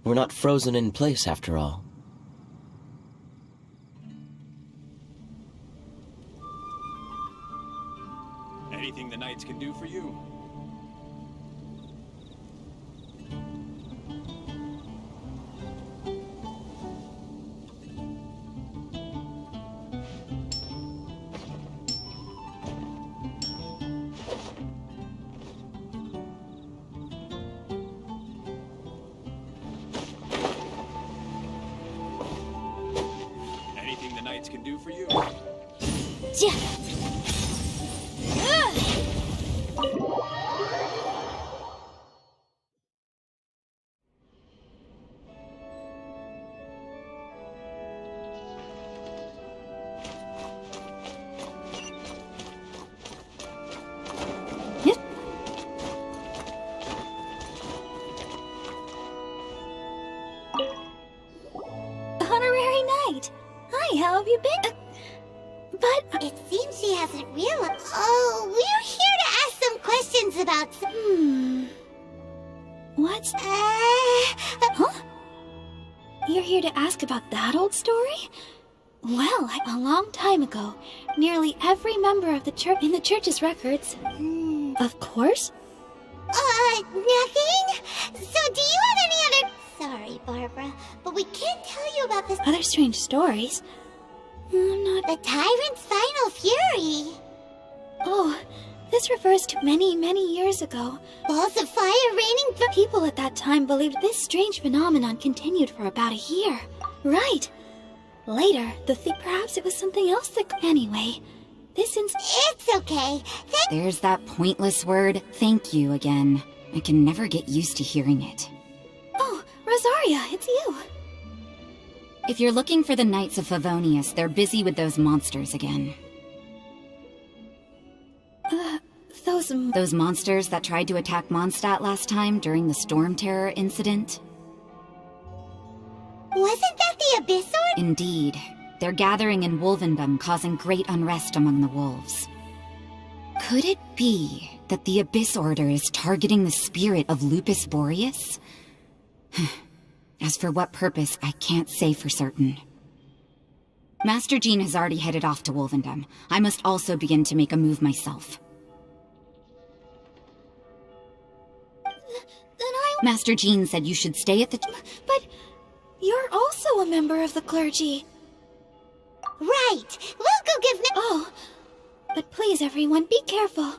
We're not frozen in place after all. Anything the knights can do for you? Anything the knights can do for you? Honorary knight. Hi, how have you been? But It seems she hasn't realized. Oh, we're here to ask some questions about what's... Huh? You're here to ask about that old story? Well, a long time ago, nearly every member of the church in the church's records. Of course. Nothing? So do you have any other... Sorry, Barbara, but we can't tell you about this... Other strange stories? I'm not... The Tyrant's final fury. Oh, this refers to many, many years ago. Balls of fire raining from... People at that time believed this strange phenomenon continued for about a year. Right. Later, perhaps it was something else that... Anyway, It's okay. There's that pointless word, thank you, again. I can never get used to hearing it. Oh, Rosaria, it's you. If you're looking for the Knights of Favonius, they're busy with those monsters again. Those monsters that tried to attack Mondstadt last time during the Storm Terror incident? Wasn't that the Abyss Order? Indeed. They're gathering in Wolvendom, causing great unrest among the wolves. Could it be that the Abyss Order is targeting the spirit of Lupus Boreas? As for what purpose, I can't say for certain. Master Jean has already headed off to Wolvendom. I must also begin to make a move myself. Master Jean said you should stay at the... But you're also a member of the clergy. Right. We'll go give... Oh, but please, everyone, be careful.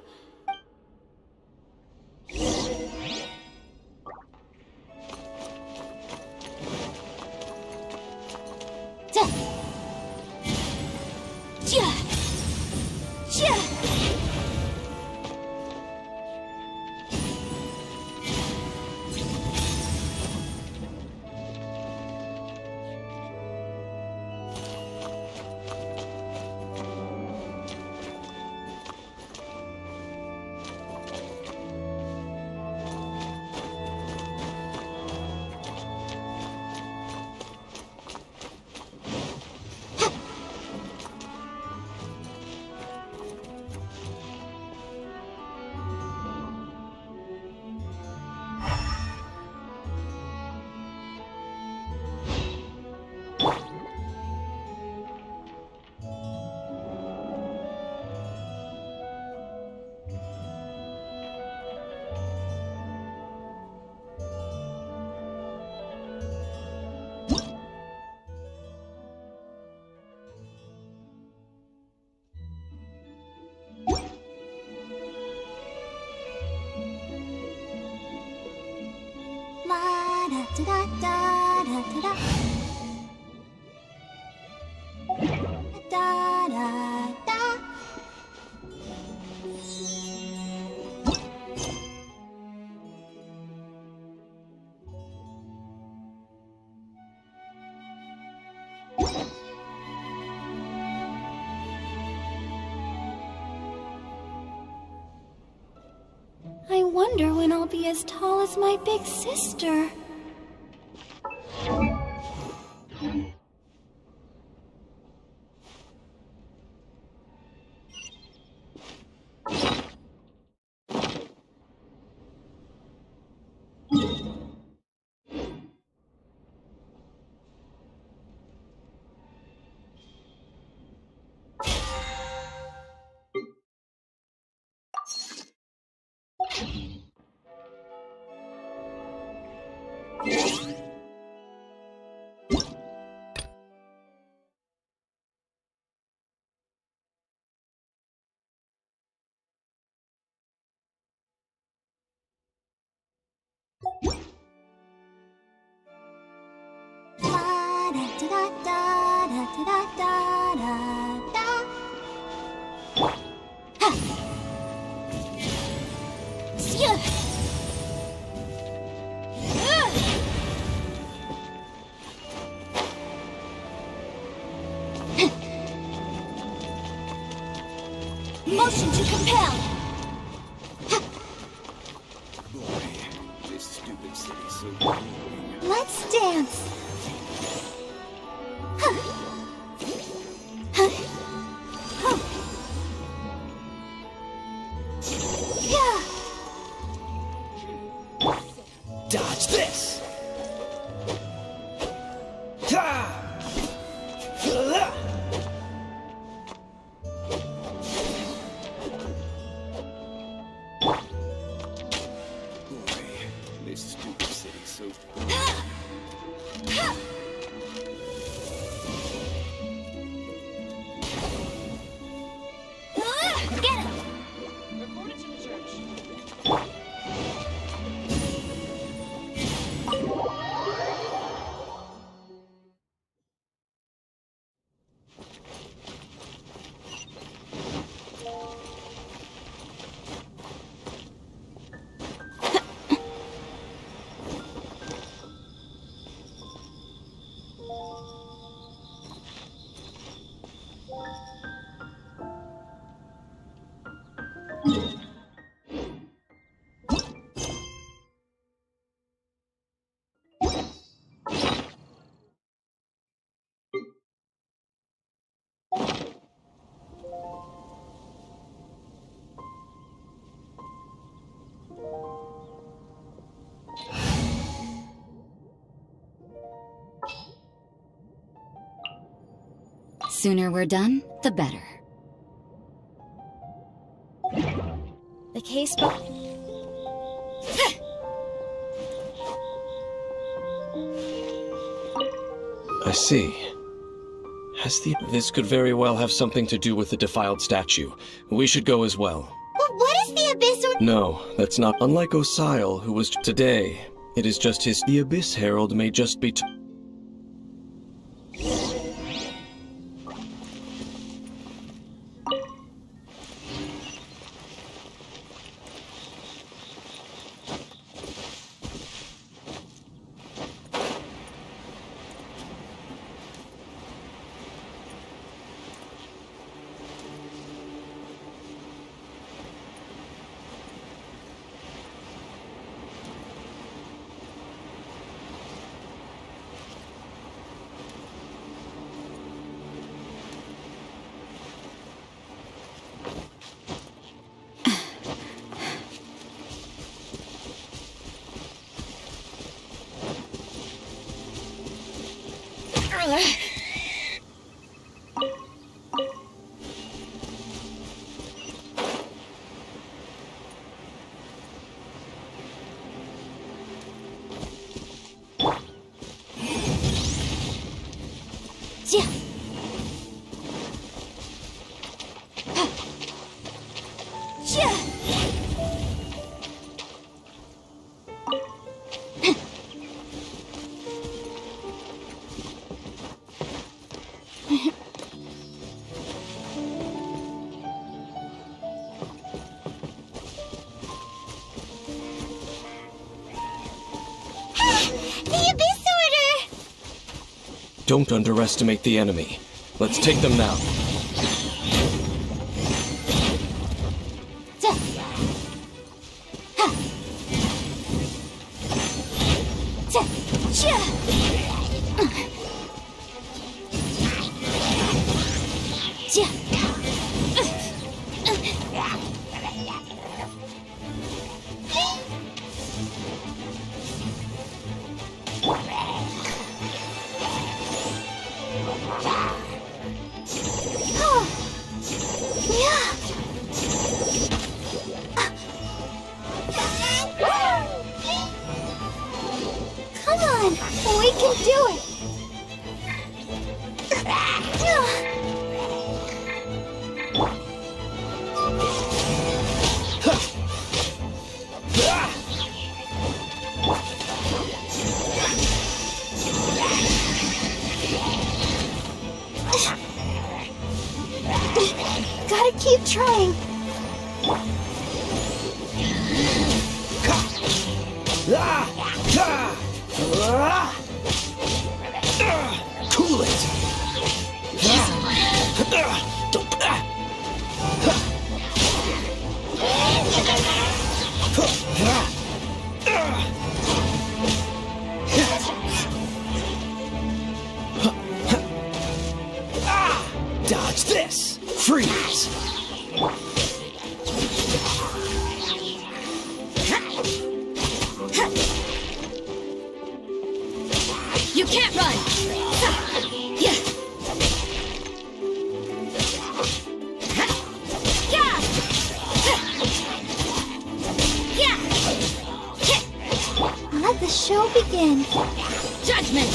I wonder when I'll be as tall as my big sister. Motion to compel. Boy, this stupid city's so boring. Let's dance. Yeah. Dodge this! Ha! Boy, this stupid city's so boring. Get him. Sooner we're done, the better. The case book. I see. This could very well have something to do with the defiled statue. We should go as well. But what is the Abyss Order? No, that's not. Unlike Osile, who was today, it is just his. The Abyss Herald may just be. The Abyss Order! Don't underestimate the enemy. Let's take them now. Come on, we can do it! Keep trying. Cool it! Dodge this! Freeze! You can't run! Yeah! Let the show begin. Judgment!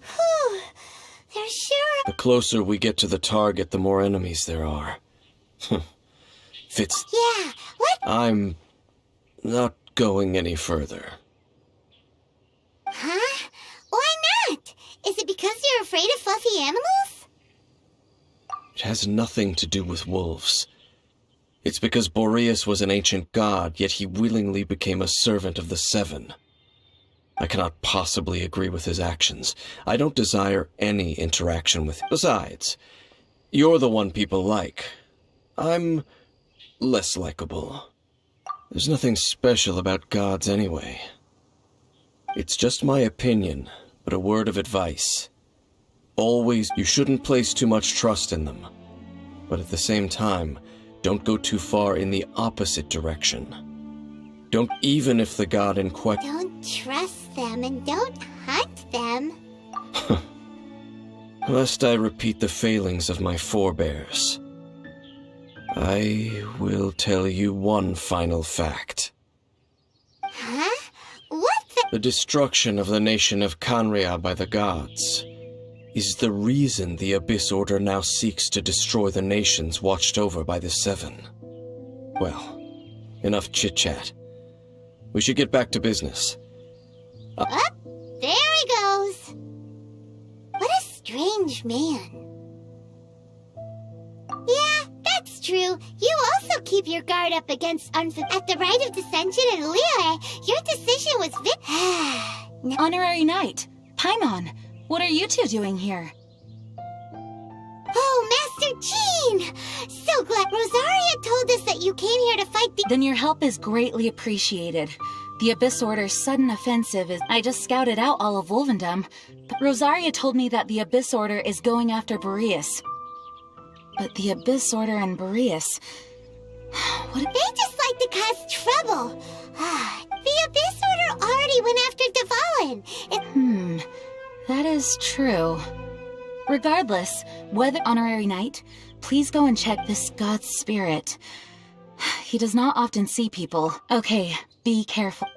Whew. They're sure. The closer we get to the target, the more enemies there are. Fitz, Yeah, what? I'm not going any further. Huh? Why not? Is it because you're afraid of fluffy animals? It has nothing to do with wolves. It's because Boreas was an ancient god, yet he willingly became a servant of the Seven. I cannot possibly agree with his actions. I don't desire any interaction with him. Besides, you're the one people like. I'm less likable. There's nothing special about gods anyway. It's just my opinion, but a word of advice. Always, you shouldn't place too much trust in them. But at the same time, don't go too far in the opposite direction. Don't even if the god in question... Don't trust them and don't hunt them. Lest I repeat the failings of my forebears. I will tell you one final fact. Huh? What the? The destruction of the nation of Canria by the gods is the reason the Abyss Order now seeks to destroy the nations watched over by the Seven. Well, enough chit-chat. We should get back to business. Up, there he goes. What a strange man. Yeah, that's true. You also keep your guard up against At the rite of dissension in Liyue, your decision was Honorary Knight, Paimon, what are you two doing here? Oh, Master Jean! So glad Rosaria told us that you came here to fight the... Then your help is greatly appreciated. The Abyss Order's sudden offensive is... I just scouted out all of Wolvendom, but Rosaria told me that the Abyss Order is going after Boreas. But the Abyss Order and Boreas... They just like to cause trouble. The Abyss Order already went after Dvalin. That is true. Regardless, whether Honorary Knight, please go and check this god's spirit. He does not often see people. Okay, be careful.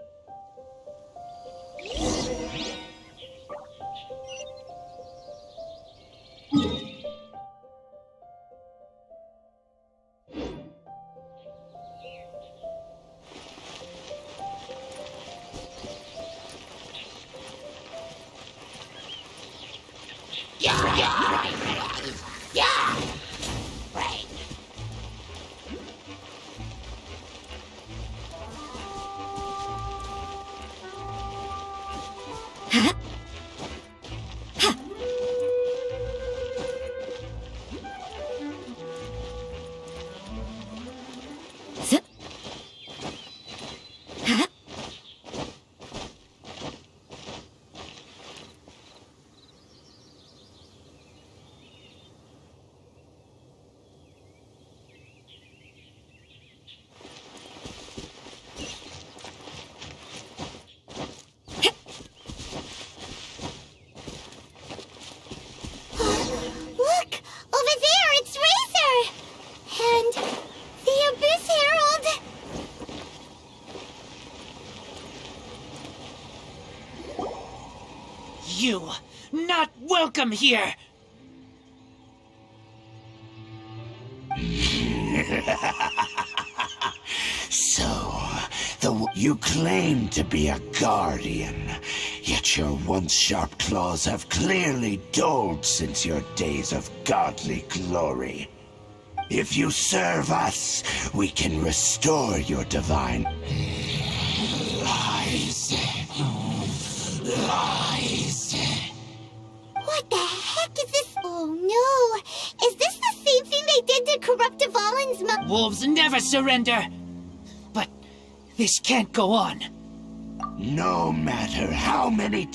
Look! Over there, it's Razor! And the Abyss Herald! You not welcome here! You claim to be a guardian, yet your once sharp claws have clearly dulled since your days of godly glory. If you serve us, we can restore your divine... Lies. Lies. What the heck is this? Oh no! Is this the same thing they did to corrupt Dvalin's mom? Wolves never surrender. But this can't go on. No matter how many...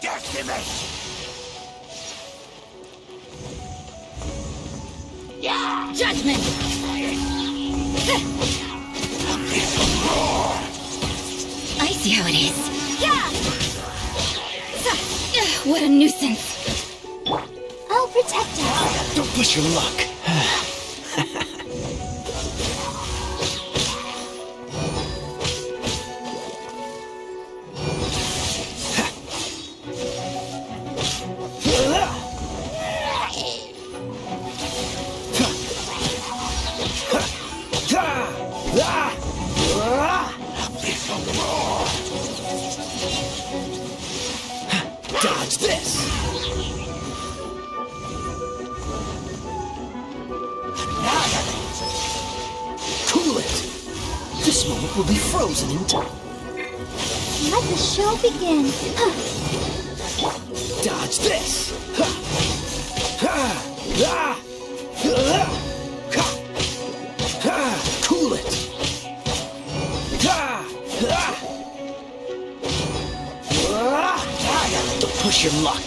Decimate! Judgment! I see how it is. What a nuisance. I'll protect us. Don't push your luck. Dodge this! Cool it! This moment will be frozen in time. Let the show begin. Dodge this! Cool it! Don't push your luck.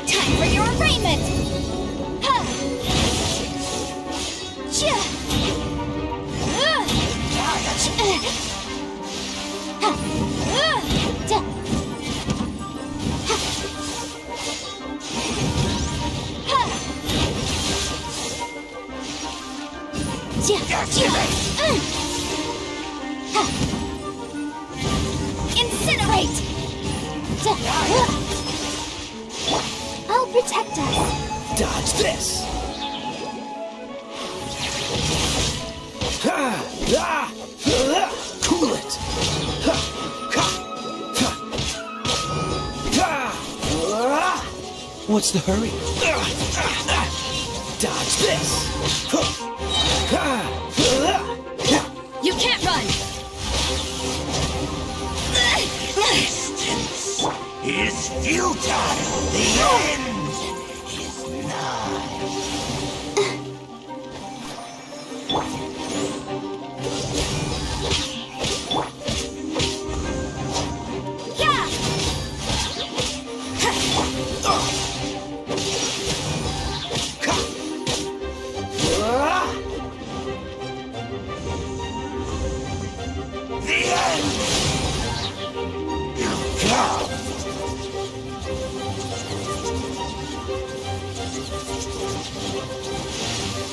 Time for your arraignment. Incinerate! I'll protect us. Dodge this! Cool it! What's the hurry? Dodge this! You can't run! Resistance is futile. The end is nigh. The end! You've come!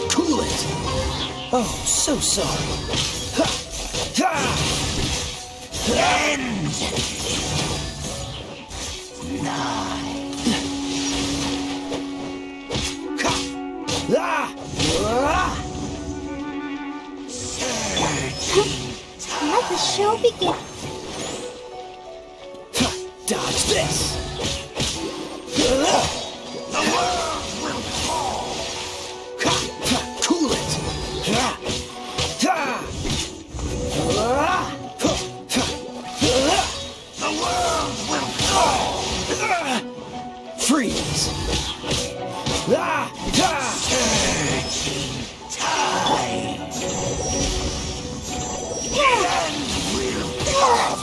Cool it! Oh, so sorry. The end! Nigh. Let the show begin. Dodge this! The world will fall. Cool it! The world will fall. Freeze! Surging tide. The end will come.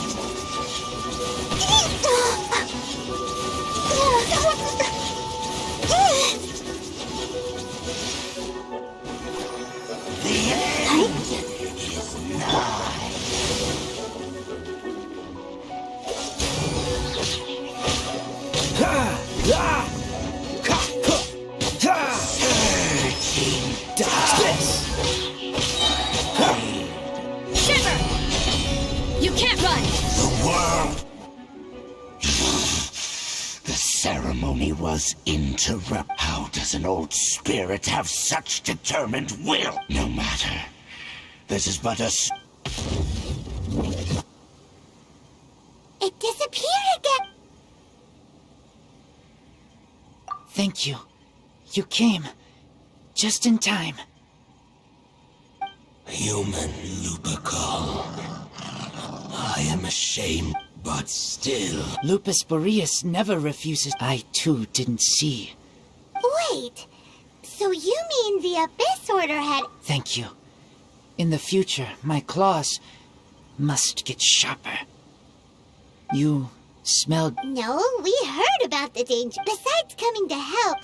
ceremony was interrupted. How does an old spirit have such determined will? No matter. This is but a... It disappeared again. Thank you. You came. Just in time. Human Lupercal. I am ashamed, but still... Lupus Boreas never refuses. I too didn't see. Wait, so you mean the Abyss Order had... Thank you. In the future, my claws must get sharper. You smelled... No, we heard about the danger. Besides coming to help.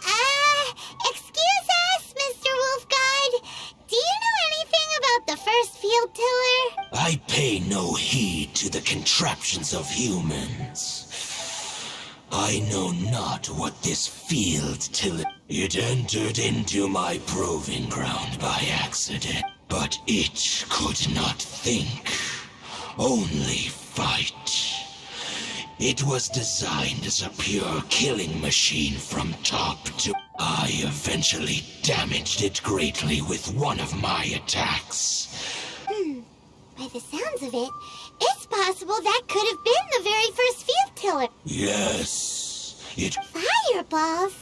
Excuse us, Mr. Wolfguard. Do you know anything about the first field tiller? I pay no heed to the contraptions of humans. I know not what this field tiller... It entered into my proving ground by accident, but it could not think, only fight. It was designed as a pure killing machine from top to... I eventually damaged it greatly with one of my attacks. By the sounds of it, it's possible that could have been the very first field tiller. Yes, it... Fireballs?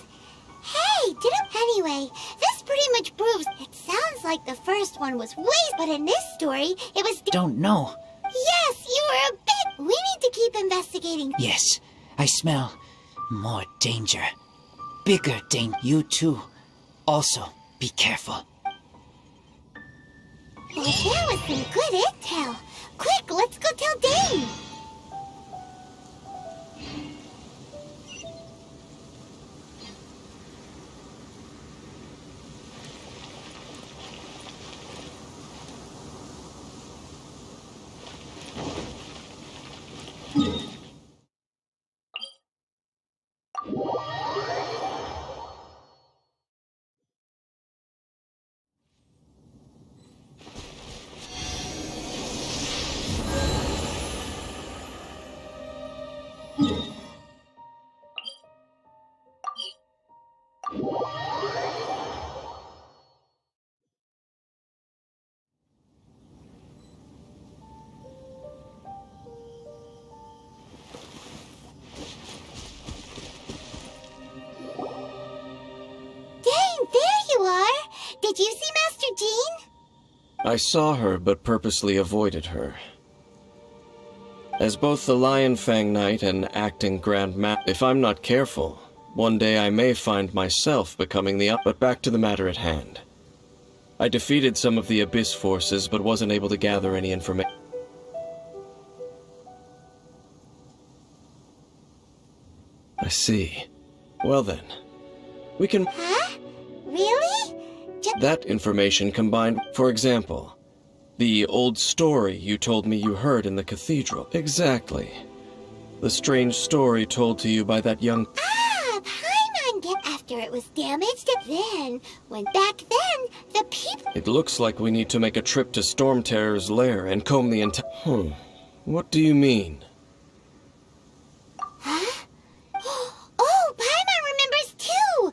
Hey, anyway, this pretty much proves it sounds like the first one was waste, but in this story, it was... Don't know. Yes, you were a bit... We need to keep investigating. Yes, I smell more danger. Bigger danger. You too. Also, be careful. Well, there was some good intel. Quick, let's go tell Dane. Did you see Master Jean? I saw her, but purposely avoided her. As both the Lion Fang Knight and acting Grand Master, if I'm not careful, one day I may find myself becoming the... But back to the matter at hand. I defeated some of the Abyss forces, but wasn't able to gather any information. I see. Well then, we can... Huh? Really? That information combined, for example, the old story you told me you heard in the cathedral. Exactly. The strange story told to you by that young... Paimon, after it was damaged, then, back then, the people... It looks like we need to make a trip to Storm Terror's lair and comb the entire... What do you mean? Huh? Oh, Paimon remembers too!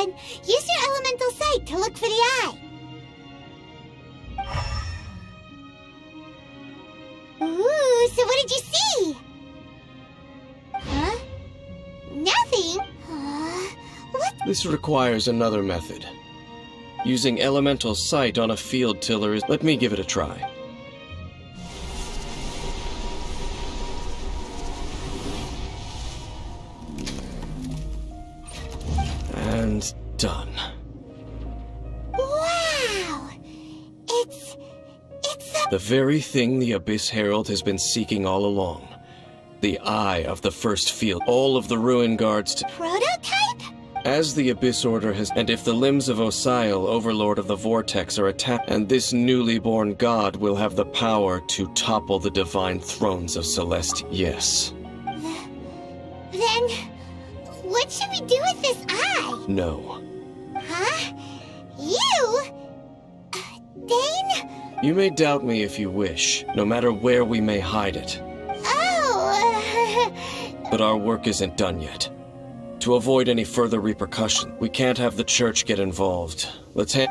Then use your elemental sight to look for the eye. Ooh, so what did you see? Huh? Nothing? What? This requires another method. Using elemental sight on a field tiller is... Let me give it a try. And done. Wow! It's The very thing the Abyss Herald has been seeking all along. The eye of the first field. All of the ruin guards to... prototype? As the Abyss Order has... And if the limbs of Osial, Overlord of the Vortex, are attacked, and this newly born god will have the power to topple the divine thrones of Celestia. Yes. Then, what should we do with this eye? No. Huh? You? Dane? You may doubt me if you wish, no matter where we may hide it. Oh, But our work isn't done yet. To avoid any further repercussion, we can't have the church get involved. Let's destroy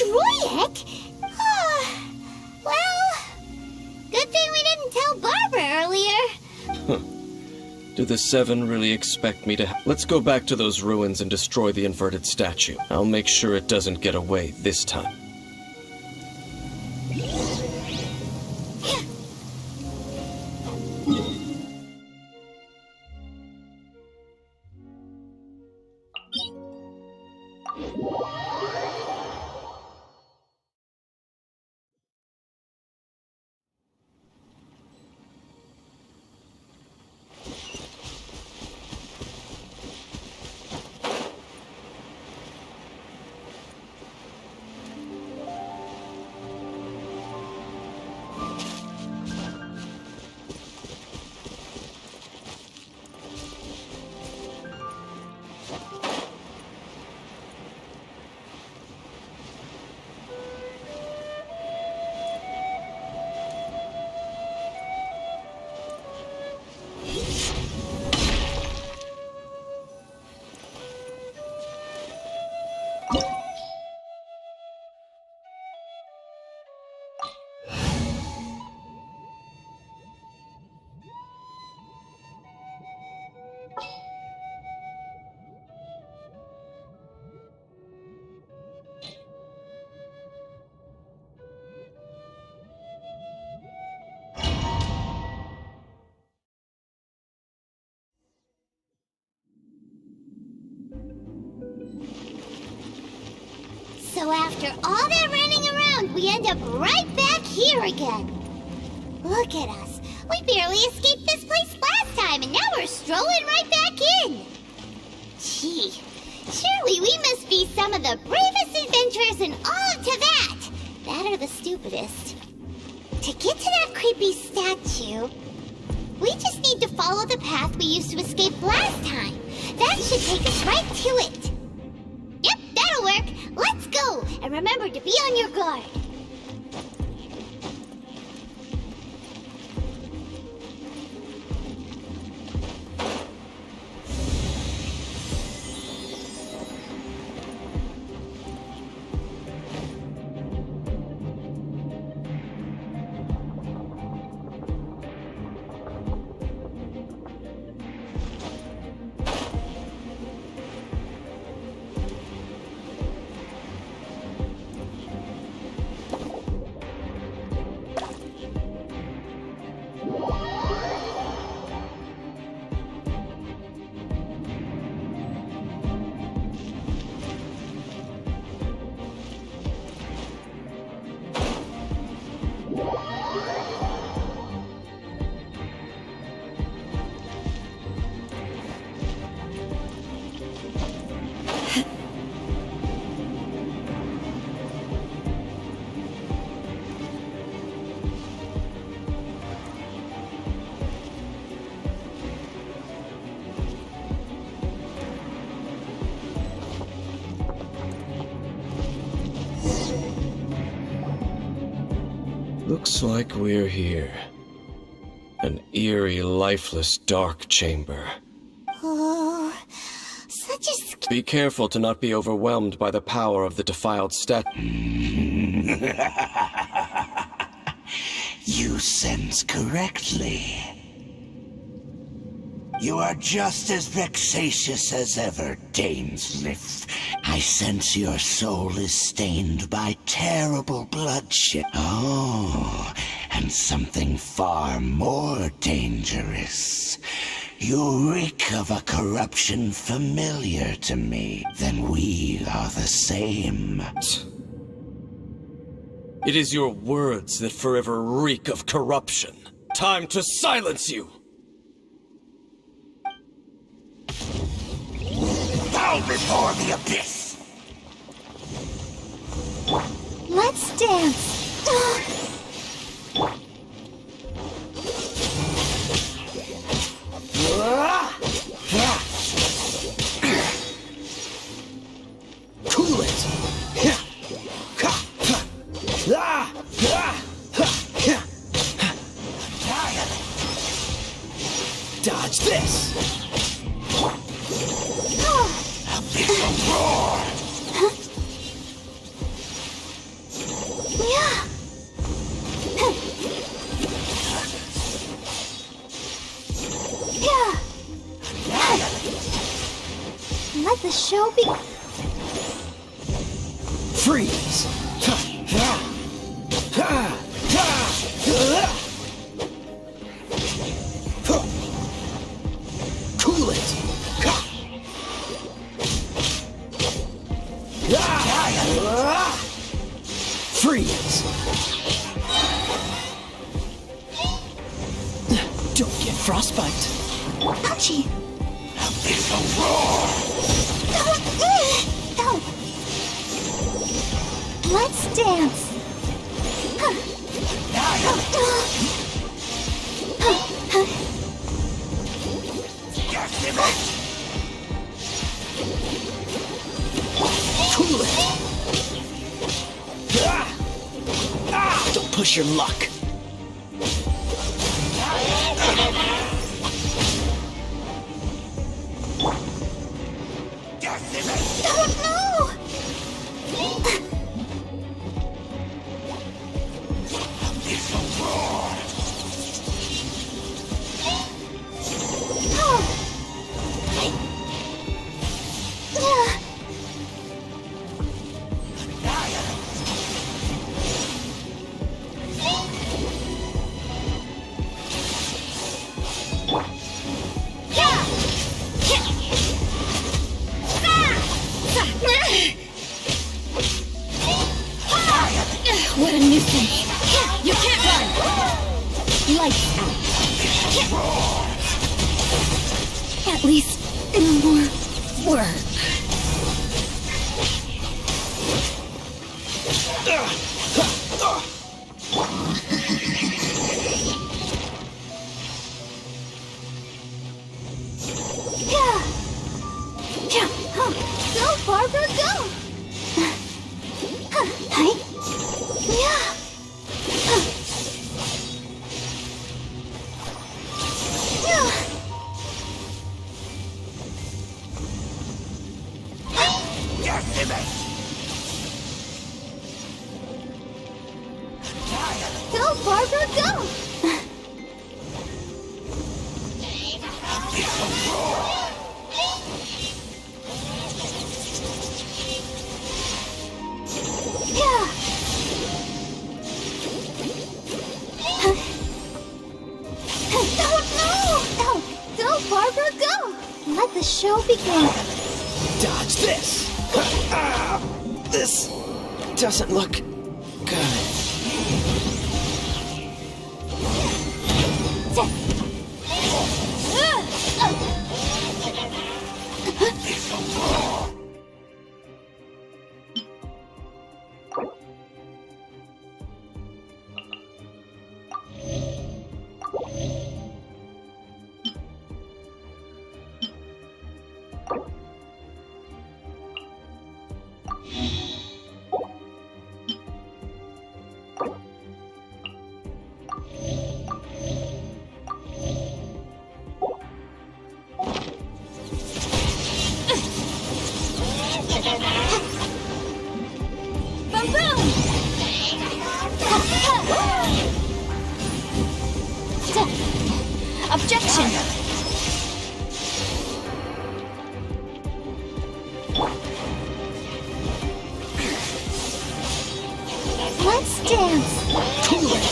it? Well, good thing we didn't tell Barbara earlier. Do the Seven really expect me to... Let's go back to those ruins and destroy the inverted statue. I'll make sure it doesn't get away this time. So after all that running around, we end up right back here again. Look at us. We barely escaped this place last time, and now we're strolling right back in. Gee, surely we must be some of the bravest adventurers in all of Teyvat. That or the stupidest. To get to that creepy statue, we just need to follow the path we used to escape last time. That should take us right to it. Yep, that'll work. Let's go, and remember to be on your guard. Looks like we're here. An eerie, lifeless, dark chamber. Oh, such a Be careful to not be overwhelmed by the power of the defiled statue. You sense correctly. You are just as vexatious as ever, Dainsleif. I sense your soul is stained by terrible bloodshed. Oh, and something far more dangerous. You reek of a corruption familiar to me. Then we are the same. It is your words that forever reek of corruption. Time to silence you! Bow before the abyss! Let's dance. Cool it! Dodge this! Abyssal roar! Yeah. Yeah. Let the show begin. Freeze! Cool it! Freeze! Don't get frostbite. Ouchie. Abyssal roar! Oh. Let's dance. Cool it! Don't push your luck. Abyssal roar! What a nuisance! You can't run! Lights out. At least it'll more work. Go, Barbara, go! Hey? Yeah. Go, Barbara, go! Yeah. No! Go, Barbara, go! Let the show begin. Dodge this! This doesn't look good. Objection! Let's dance! Cool it!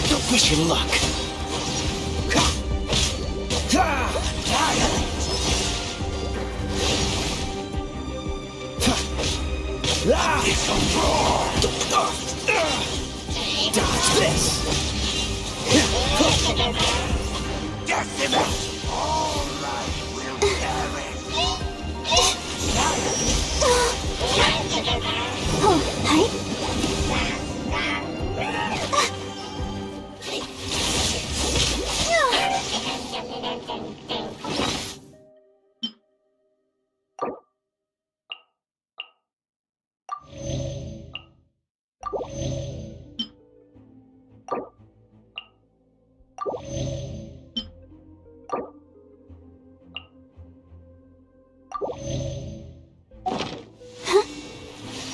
Don't push your luck. Dodge this! Decimate! All right, we'll perish. Oh, hi.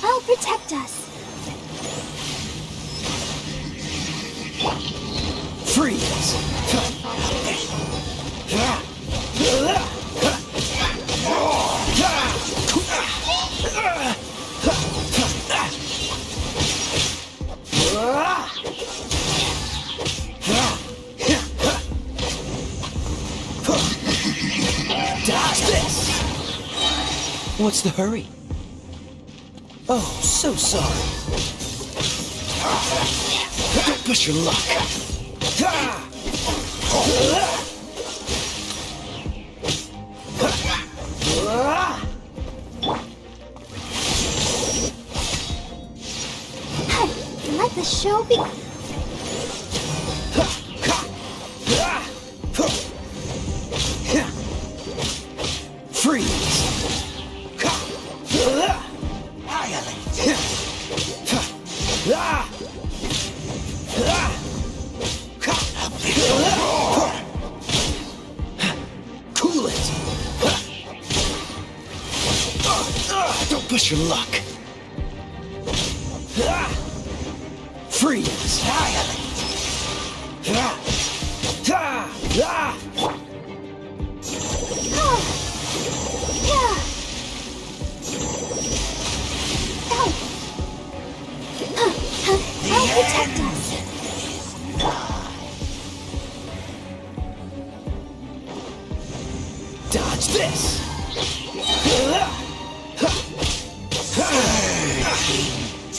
I'll protect us. Freeze! Dodge this! What's the hurry? Oh, so sorry. Don't push your luck. Let the show be. Freeze! Cool it! Don't push your luck. Freeze! I'll protect us. Dodge this!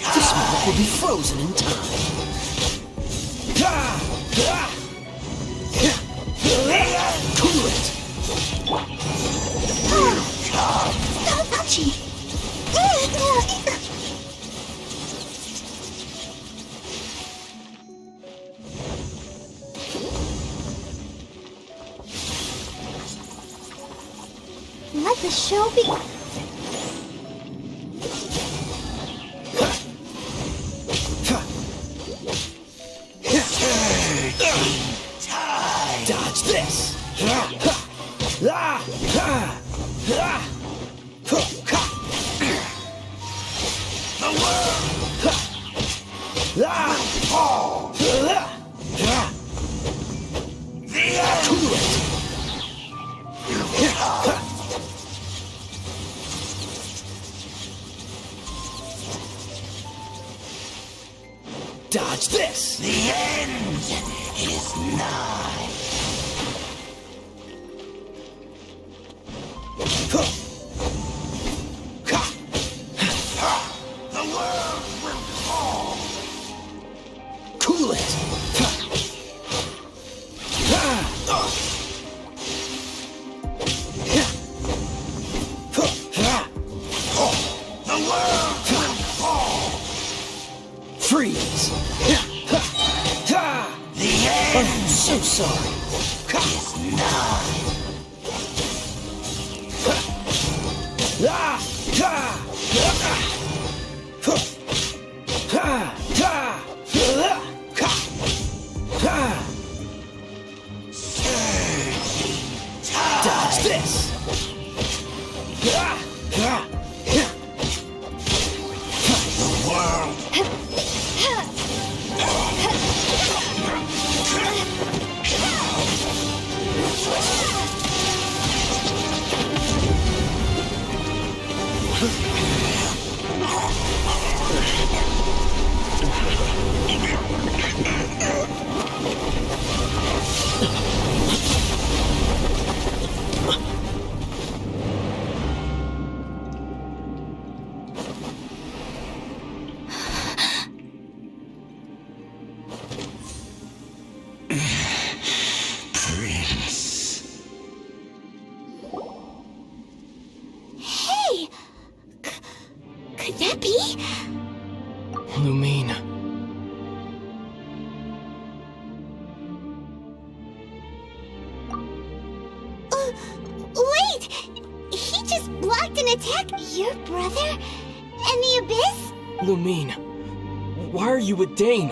The smoke will be frozen in time. Cool it! Ouchie! Let the show be. Dodge this! Cool it! Dodge this! The end is nigh. The world will fall. Cool it! The world will fall. Freeze! The end I'm so sorry. is nigh. Dodge this! The world Prince. Hey! Could that be? Lumine. Wait! He just blocked an attack! Your brother? And the Abyss? Lumine. Why are you with Dane?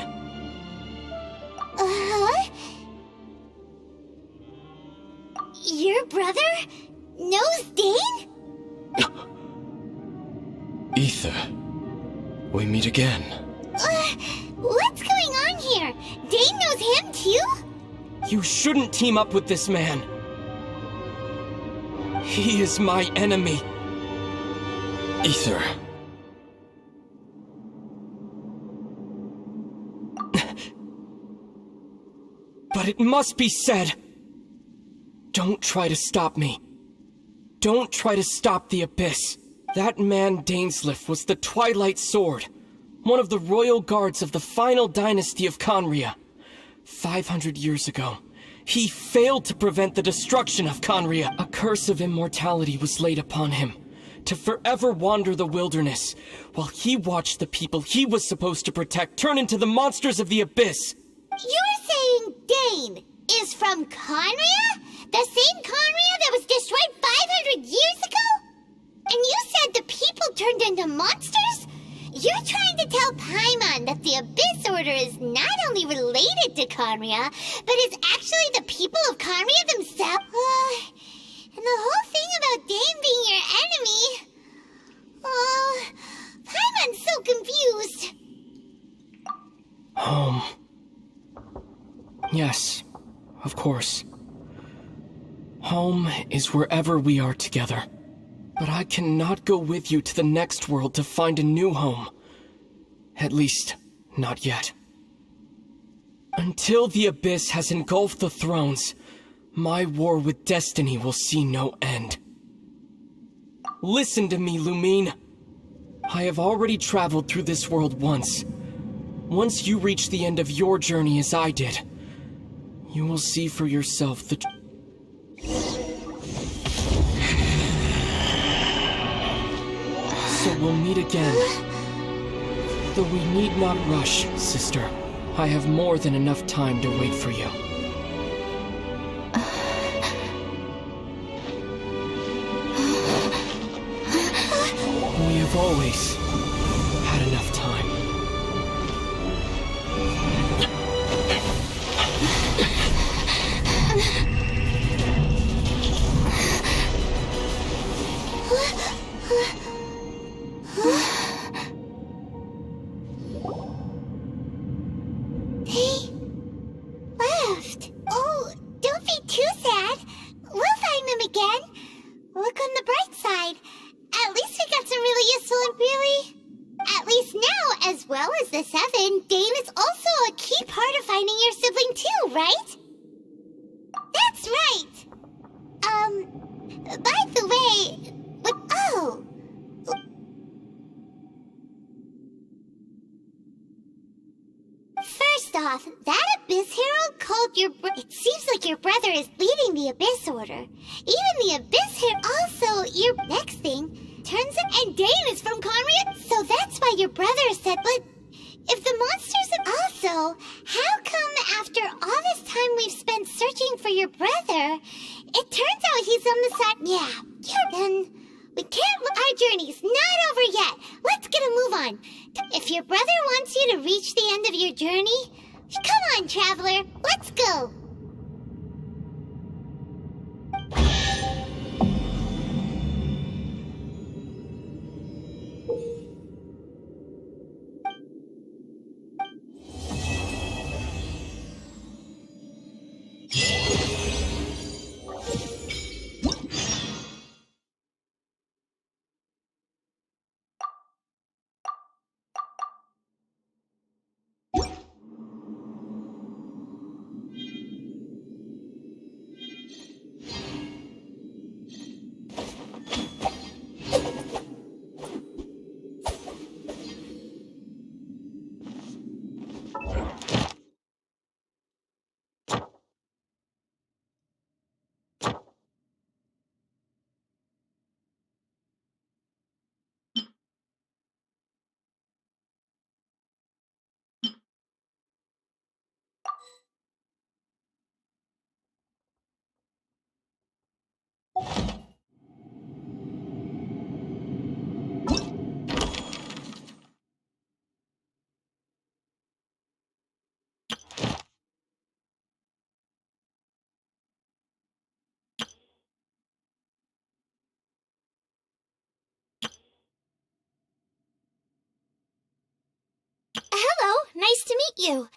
Uh-huh? Your brother knows Dane? Ether. We meet again. What's going on here? Dane knows him too? You shouldn't team up with this man. He is my enemy. Ether. But it must be said. Don't try to stop me. Don't try to stop the Abyss. That man Dainsleif was the Twilight Sword, one of the royal guards of the final dynasty of Conria. 500 years ago, he failed to prevent the destruction of Conria. A curse of immortality was laid upon him, to forever wander the wilderness, while he watched the people he was supposed to protect turn into the monsters of the Abyss. You're saying Dane is from Conria? The same Conria that was destroyed 500 years ago? And you said the people turned into monsters? You're trying to tell Paimon that the Abyss Order is not only related to Conria, but is actually the people of Conria themselves? And the whole thing about Dane being your enemy... Oh, Paimon's so confused. Home. Yes, of course. Home is wherever we are together. But I cannot go with you to the next world to find a new home. At least, not yet. Until the Abyss has engulfed the thrones, my war with destiny will see no end. Listen to me, Lumine. I have already traveled through this world once. Once you reach the end of your journey as I did, you will see for yourself the... So we'll meet again. Though we need not rush, sister. I have more than enough time to wait for you. We have always had enough time. They left. Oh, don't be too sad. We'll find them again. Look on the bright side. At least we got some really useful and really... At least now, as well as the Seven, Dane is also a key part of finding your sibling too, right? That's right. By the way, but oh... First off, that Abyss Herald called your it seems like your brother is leading the Abyss Order. Even the Abyss Herald also, your next thing, turns out, and Dane is from Conria, so that's why your brother said, but if the monsters also, how come after all this time we've spent searching for your brother, it turns out he's on the side, then we can't, our journey's not over yet. Let's get a move on. If your brother wants you to reach the end of your journey, come on, traveler, let's go. Nice to meet you.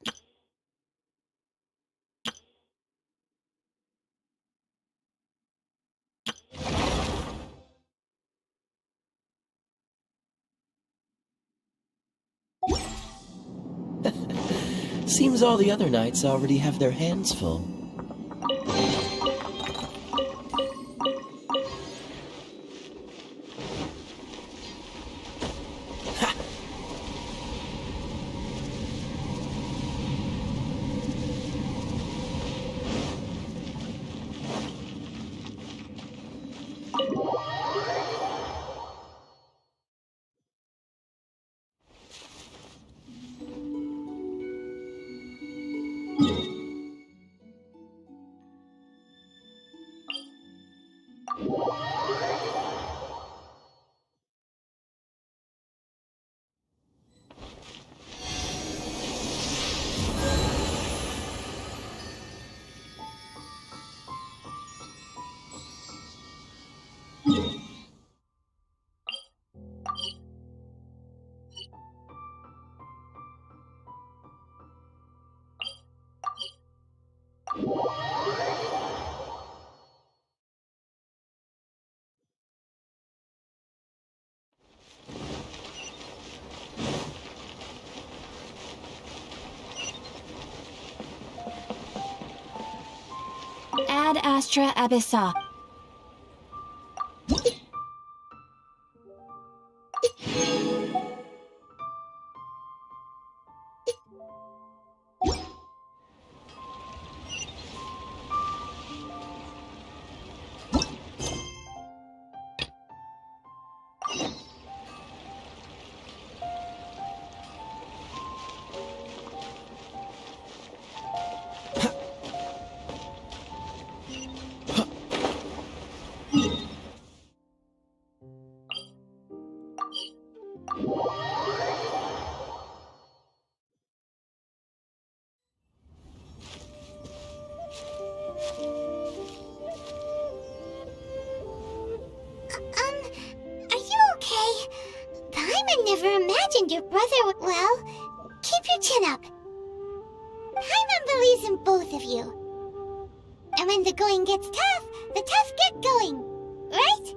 Seems all the other knights already have their hands full. Ad Astra Abyssa. Are you okay? Paimon never imagined your brother would... Well, keep your chin up. Paimon believes in both of you. And when the going gets tough, the tough get going, right?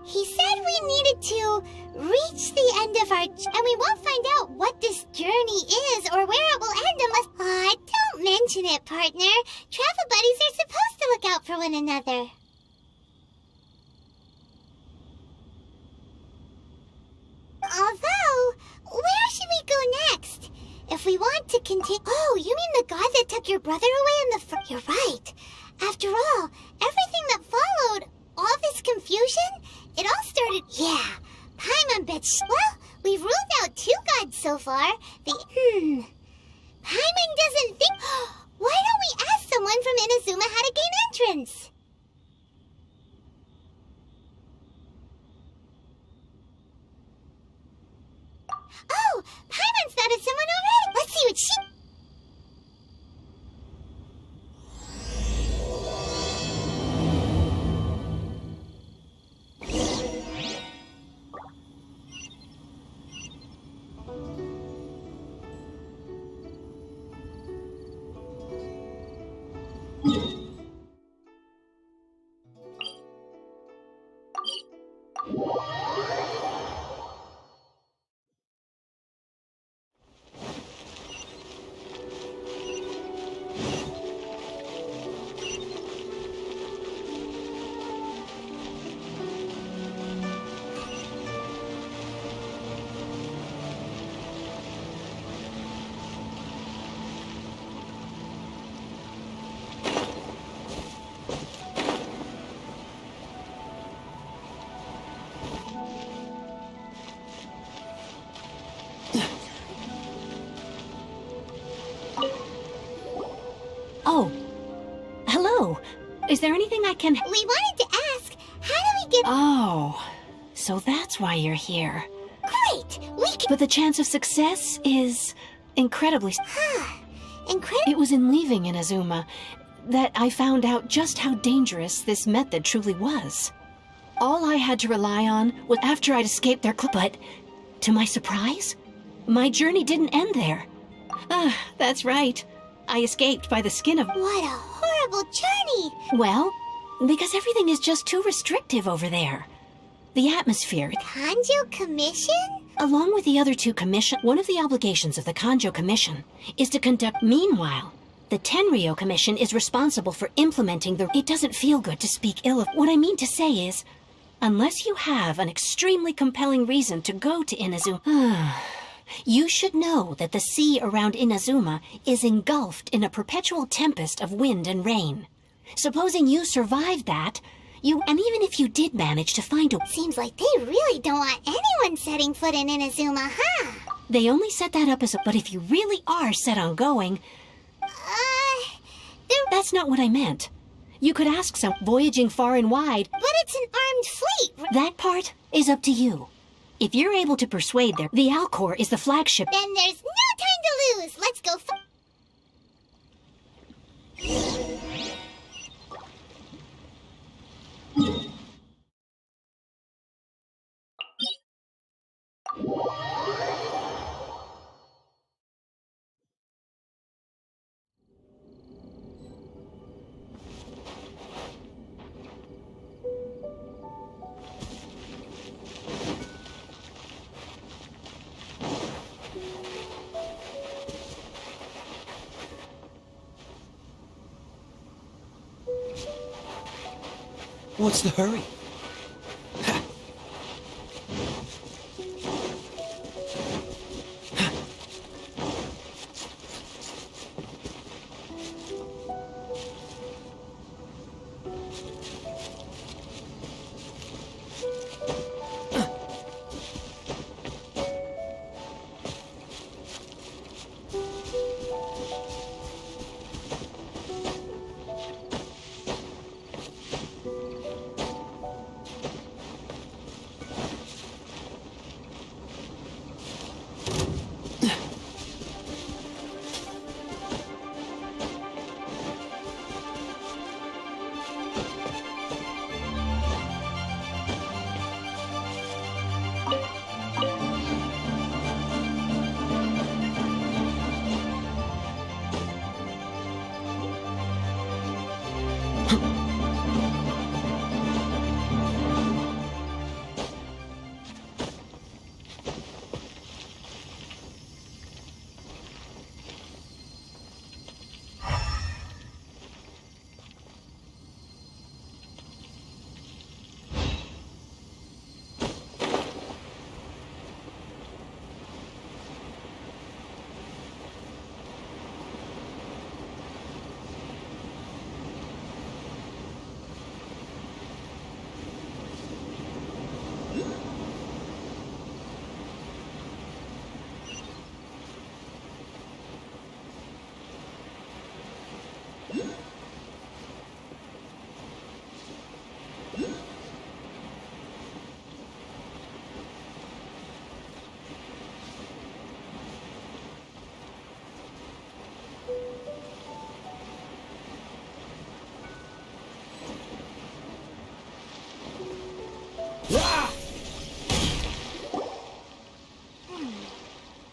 He said we needed to reach the end of our... And we won't find out what this journey is or where it will end unless... Aw, don't mention it, partner. Travel buddies are supposed to look out for one another. Although, where should we go next? If we want to continue... Oh, you mean the god that took your brother away in the... You're right. After all, everything that followed, all this confusion, it all started... Yeah, Paimon bitch. Well, we've ruled out 2 gods so far. Paimon doesn't think... Why don't we ask someone from Inazuma how to gain entrance? Oh, Paimon's thought of someone already. Let's see what she... Oh. Hello. Is there anything I can... We wanted to ask, how do we get... Oh. So that's why you're here. Great! We can... But the chance of success is incredibly... Incredible. It was in leaving Inazuma that I found out just how dangerous this method truly was. All I had to rely on was after I'd escaped their but to my surprise, My journey didn't end there. Ah, that's right. I escaped by the skin of... What a horrible journey! Well, because everything is just too restrictive over there. The atmosphere... Kanjo Commission? Along with the other two commissions, one of the obligations of the Kanjo Commission is to conduct... Meanwhile, the Tenryo Commission is responsible for implementing the... It doesn't feel good to speak ill of... What I mean to say is, unless you have an extremely compelling reason to go to Inazuma... You should know that the sea around Inazuma is engulfed in a perpetual tempest of wind and rain. Supposing you survived that, and even if you did manage to find a... Seems like they really don't want anyone setting foot in Inazuma, huh? They only set that up as a... But if you really are set on going... That's not what I meant. You could ask some voyaging far and wide... But it's an armed fleet! That part is up to you. If you're able to persuade them, the Alcor is the flagship... Then there's no time to lose! Let's go What's the hurry?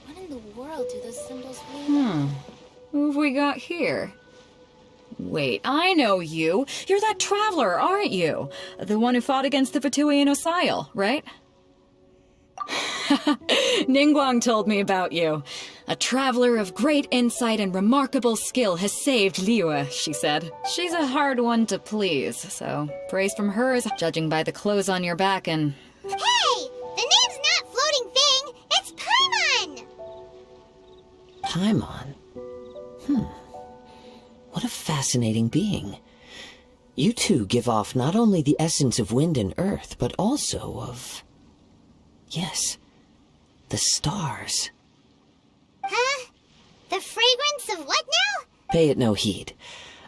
What in the world do those symbols mean? Who have we got here? Wait, I know you. You're that traveler, aren't you? The one who fought against the Fatui and Osile, right? Ningguang told me about you. A traveler of great insight and remarkable skill has saved Liyue, she said. She's a hard one to please, so praise from her is judging by the clothes on your back and... Hey! The name's not Floating Thing! It's Paimon! Paimon? What a fascinating being. You two give off not only the essence of wind and earth, but also of... Yes, the stars. Huh? The fragrance of what now? Pay it no heed.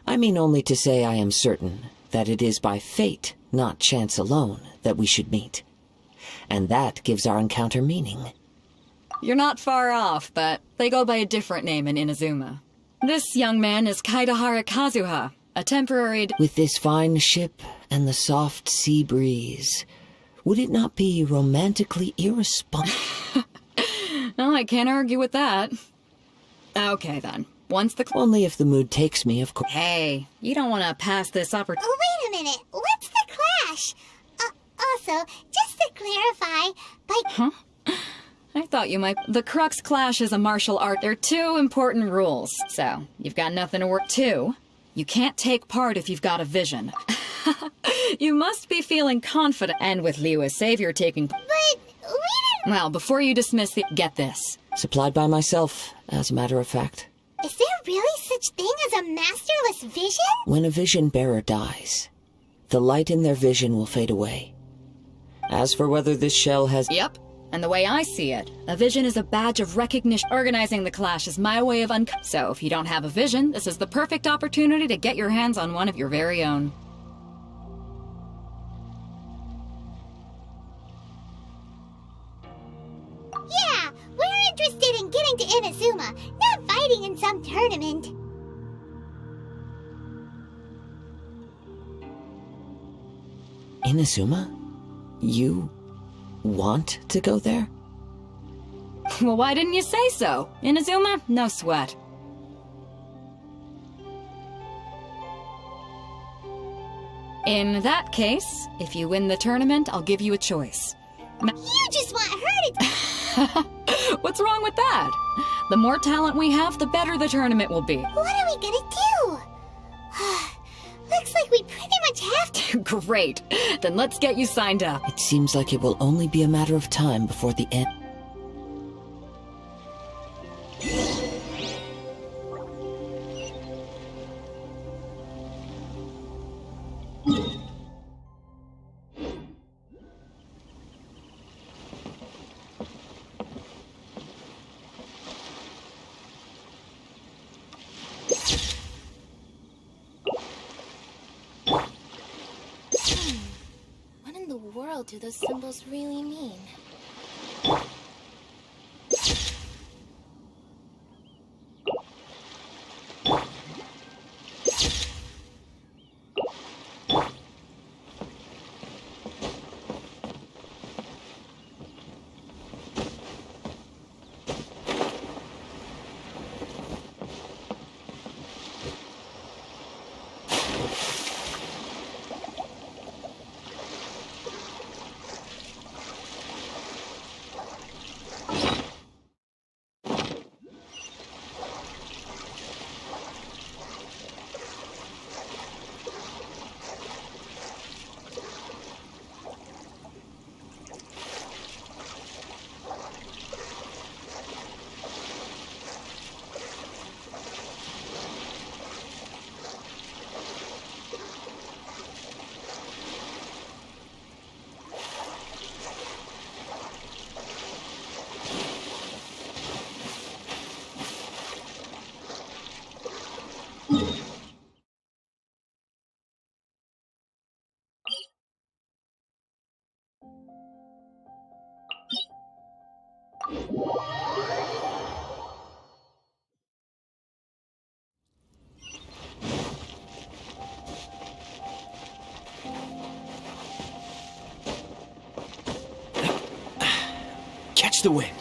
I mean only to say I am certain that it is by fate, not chance alone, that we should meet. And that gives our encounter meaning. You're not far off, but they go by a different name in Inazuma. This young man is Kaidahara Kazuha, a temporary... With this fine ship and the soft sea breeze, would it not be romantically irresponsible? Oh, I can't argue with that. Okay, then. Once the... Only if the mood takes me, of course. Hey, you don't want to pass this opportunity... Oh, wait a minute. What's the clash? Also, just to clarify, by... Huh? I thought you might... The Crux Clash is a martial art. There are 2 important rules. So, you've got nothing to work to. You can't take part if you've got a vision. You must be feeling confident. And with Liyue's savior taking... But we didn't... Well, before you dismiss the... Get this. Supplied by myself, as a matter of fact. Is there really such thing as a masterless vision? When a vision bearer dies, the light in their vision will fade away. As for whether this shell has... Yep. And the way I see it, a vision is a badge of recognition. Organizing the clash is my way of So if you don't have a vision, this is the perfect opportunity to get your hands on one of your very own. Yeah, we're interested in getting to Inazuma, not fighting in some tournament. Inazuma? You want to go there? Well, why didn't you say so? Inazuma? No sweat. In that case, if you win the tournament, I'll give you a choice. You just want her to... What's wrong with that? The more talent we have, the better the tournament will be. What are we gonna do? Looks like we pretty much have to... Great. Then let's get you signed up. It seems like it will only be a matter of time before the end. What in the world do those symbols really mean? Catch the wind.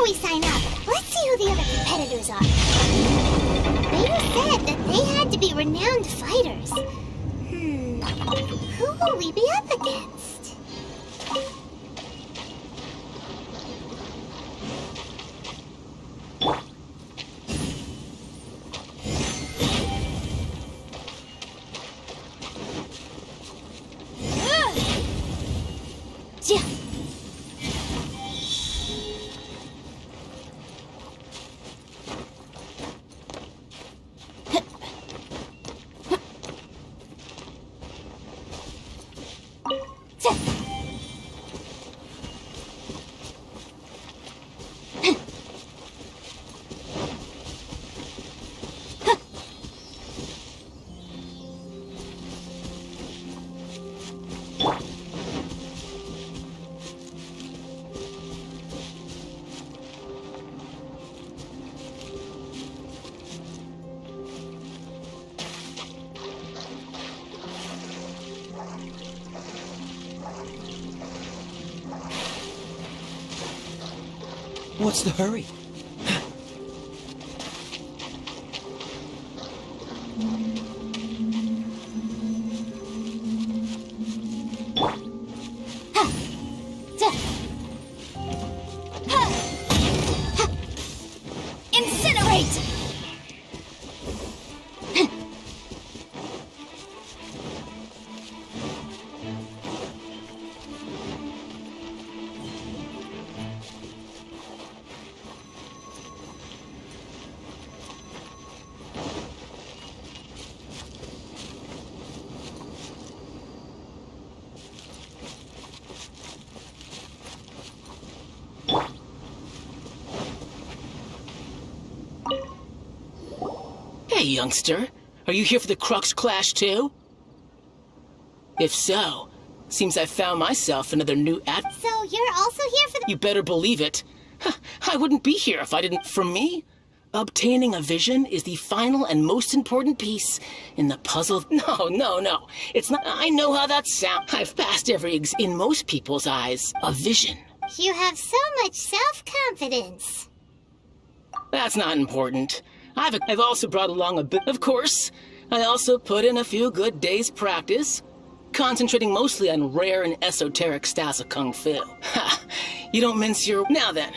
we sign up, let's see who the other competitors are. Bader said that they had to be renowned fighters. Who will we be up against? Yeah. What's the hurry? Incinerate! Hey, youngster. Are you here for the Crux Clash, too? If so, seems I found myself another new So you're also here for the... You better believe it. I wouldn't be here if I didn't... For me, obtaining a vision is the final and most important piece in the puzzle. No. It's not... I know how that sounds. I've passed in most people's eyes, a vision. You have so much self-confidence. That's not important. I've also brought along a bit... Of course, I also put in a few good days' practice, concentrating mostly on rare and esoteric styles of Kung Fu. Ha! You don't mince your... Now then,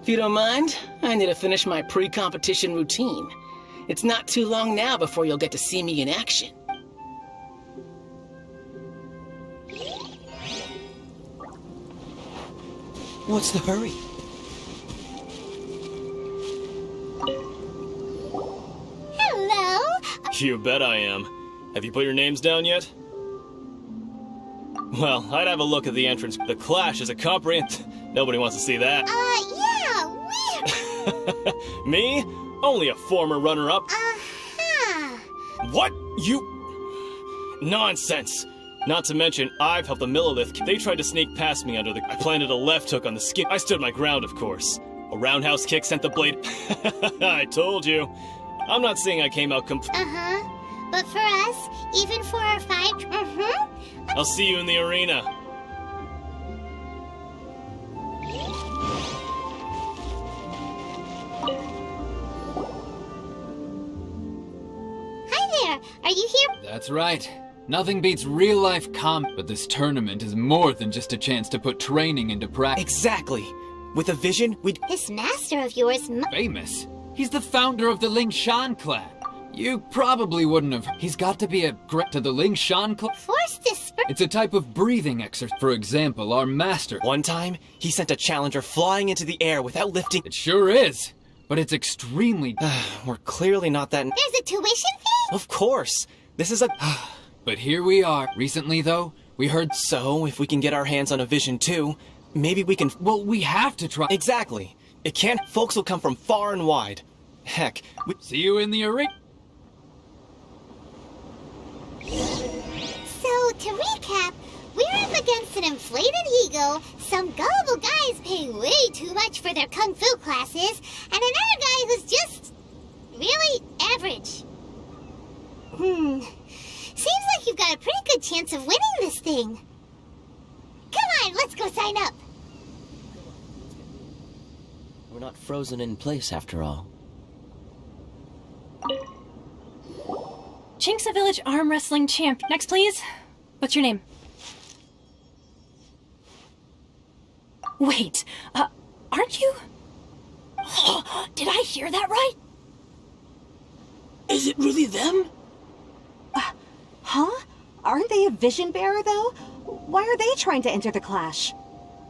if you don't mind, I need to finish my pre-competition routine. It's not too long now before you'll get to see me in action. What's the hurry? Hello? You bet I am. Have you put your names down yet? Well, I'd have a look at the entrance. The Clash is a comprehend... Nobody wants to see that. Yeah, we're... Me? Only a former runner-up. Uh-huh. What? You... Nonsense. Not to mention, I've helped the Millilith. They tried to sneak past me under the... I planted a left hook on the skin. I stood my ground, of course. A roundhouse kick sent the blade... I told you. I'm not saying I came out Uh-huh. But for us, even for our fight... Uh-huh. I'll see you in the arena. Hi there. Are you here? That's right. Nothing beats real-life but this tournament is more than just a chance to put training into practice. Exactly. With a vision, we'd... This master of yours Famous? He's the founder of the Ling Shan clan. You probably wouldn't have... He's got to be a to the Ling Shan clan. forced to spur... It's a type of breathing exercise. For example, our master... One time, he sent a challenger flying into the air without lifting... It sure is. But it's extremely... We're clearly not that... There's a tuition fee? Of course. This is a... But here we are. Recently, though, we heard... So, if we can get our hands on a vision too, maybe we can... Well, we have to try... Exactly. It can't... Folks will come from far and wide. Heck, we... See you in the arena. So, to recap, we're up against an inflated ego, some gullible guys paying way too much for their kung fu classes, and another guy who's just... really average. Seems like you've got a pretty good chance of winning this thing. Come on, let's go sign up. not frozen in place after all. Chinksa Village Arm Wrestling Champ. Next, please. What's your name? Wait, aren't you? Did I hear that right? Is it really them? Huh? Aren't they a vision bearer, though? Why are they trying to enter the clash?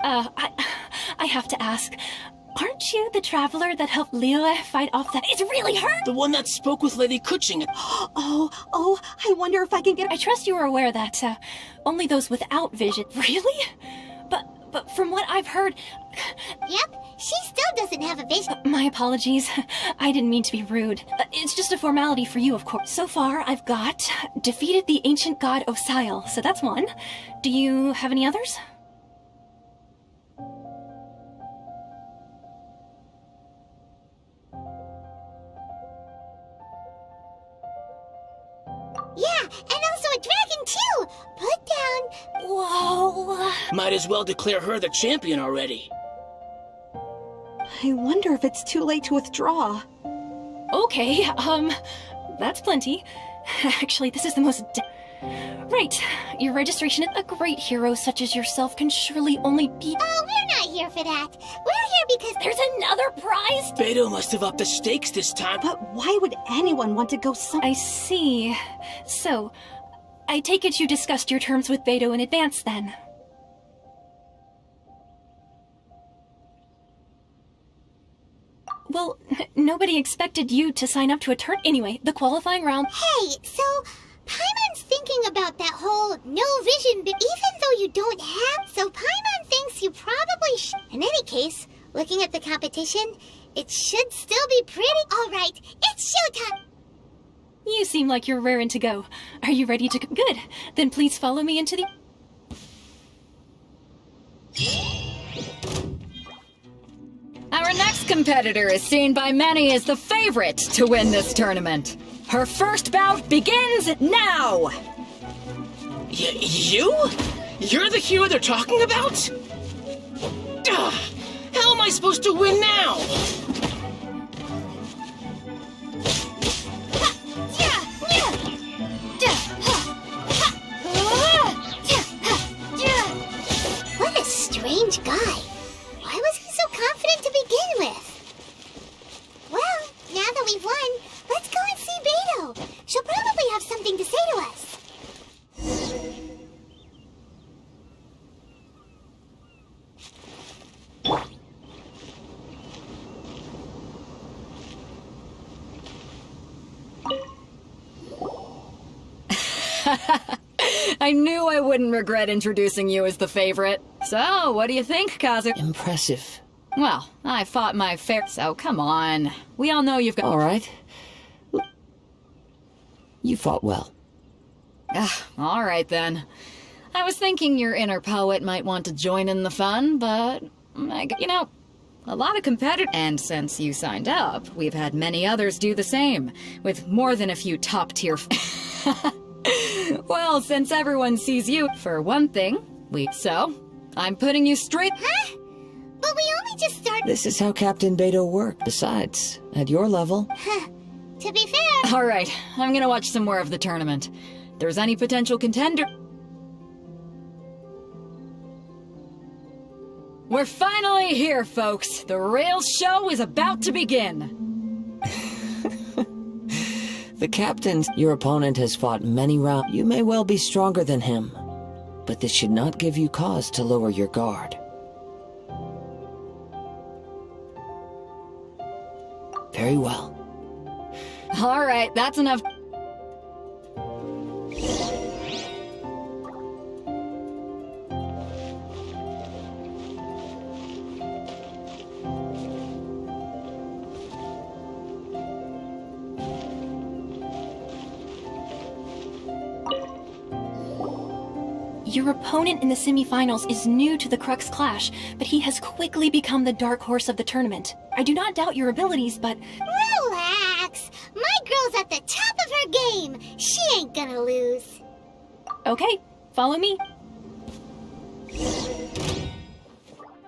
I have to ask. Aren't you the traveler that helped Liyue fight off that? It's really her? The one that spoke with Lady Kuching. Oh, I wonder if I can get... I trust you are aware that, only those without vision... Really? But from what I've heard... Yep, she still doesn't have a vision. My apologies. I didn't mean to be rude. It's just a formality for you, of course. So far, I've got... defeated the ancient god Osile, so that's one. Do you have any others? Yeah, and also a dragon too! Put down... Whoa... Might as well declare her the champion already. I wonder if it's too late to withdraw. Okay, that's plenty. Actually, this is the most... Right, your registration. A great hero such as yourself can surely only be... Oh, we're not here for that. We're here because... There's another prize? Beto must have upped the stakes this time. But why would anyone want to go I see. So, I take it you discussed your terms with Beto in advance, then? Well, nobody expected you to sign up to a turn. Anyway, the qualifying round... Hey, so... Paimon's thinking about that whole no vision bit, even though you don't have... So Paimon thinks you probably should... In any case, looking at the competition, it should still be pretty... Alright, it's showtime! You seem like you're raring to go. Are you ready to... Good. Then please follow me into the... Our next competitor is seen by many as the favorite to win this tournament. Her first bout begins now! You? You're the hero they're talking about? How am I supposed to win now? What a strange guy. Why was he so confident to begin with? Well, now that we've won, let's go and see Beto. She'll probably have something to say to us. I knew I wouldn't regret introducing you as the favorite. So, what do you think, Kazu? Impressive. Well, I fought my fair... So, come on. We all know you've got... All right. You fought well. All right, then. I was thinking your inner poet might want to join in the fun, but... You know, a lot of competitors... And since you signed up, we've had many others do the same, with more than a few top-tier... Well, since everyone sees you, for one thing, So, I'm putting you straight... Huh? But we only just started... This is how Captain Beto worked. Besides, at your level... To be fair... All right, I'm gonna watch some more of the tournament. If there's any potential contender... We're finally here, folks. The real show is about to begin. The captain, your opponent has fought many rounds. You may well be stronger than him, but this should not give you cause to lower your guard. Very well. All right, that's enough. Your opponent in the semifinals is new to the Crux Clash, but he has quickly become the dark horse of the tournament. I do not doubt your abilities, but... Relax! My girl's at the top of her game! She ain't gonna lose. Okay, follow me.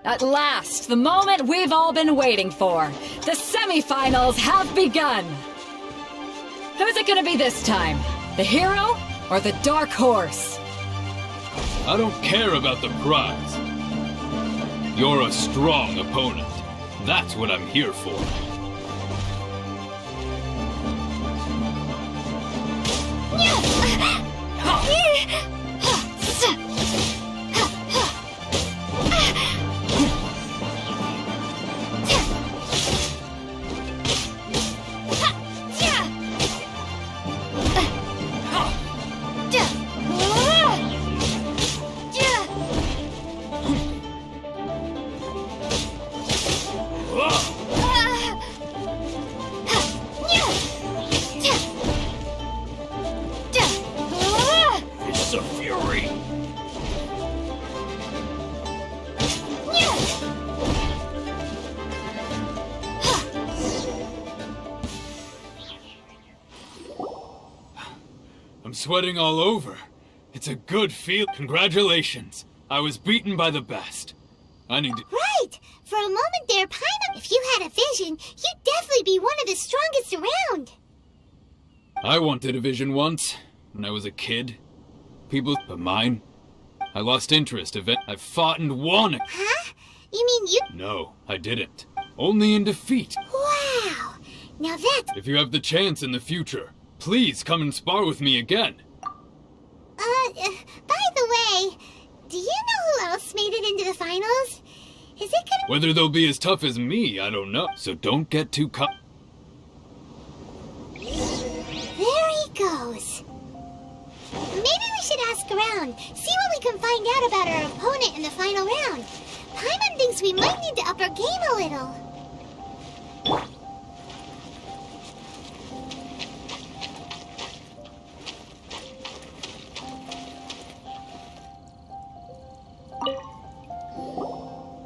At last, the moment we've all been waiting for. The semifinals have begun. Who's it gonna be this time? The hero or the dark horse? I don't care about the prize. You're a strong opponent. That's what I'm here for. It's a fury. I'm sweating all over. It's a good feel. Congratulations. I was beaten by the best. I need to... Right! For a moment there, Paimon, if you had a vision, you'd definitely be one of the strongest around. I wanted a vision once, when I was a kid. People, but mine, I lost interest. I've fought and won. Huh? You mean you... No, I didn't. Only in defeat. Wow! Now that's... If you have the chance in the future, please come and spar with me again. By the way, do you know who else made it into the finals? Is it gonna... Whether they'll be as tough as me, I don't know. So don't get too There he goes. Maybe we should ask around, see what we can find out about our opponent in the final round. Paimon thinks we might need to up our game a little.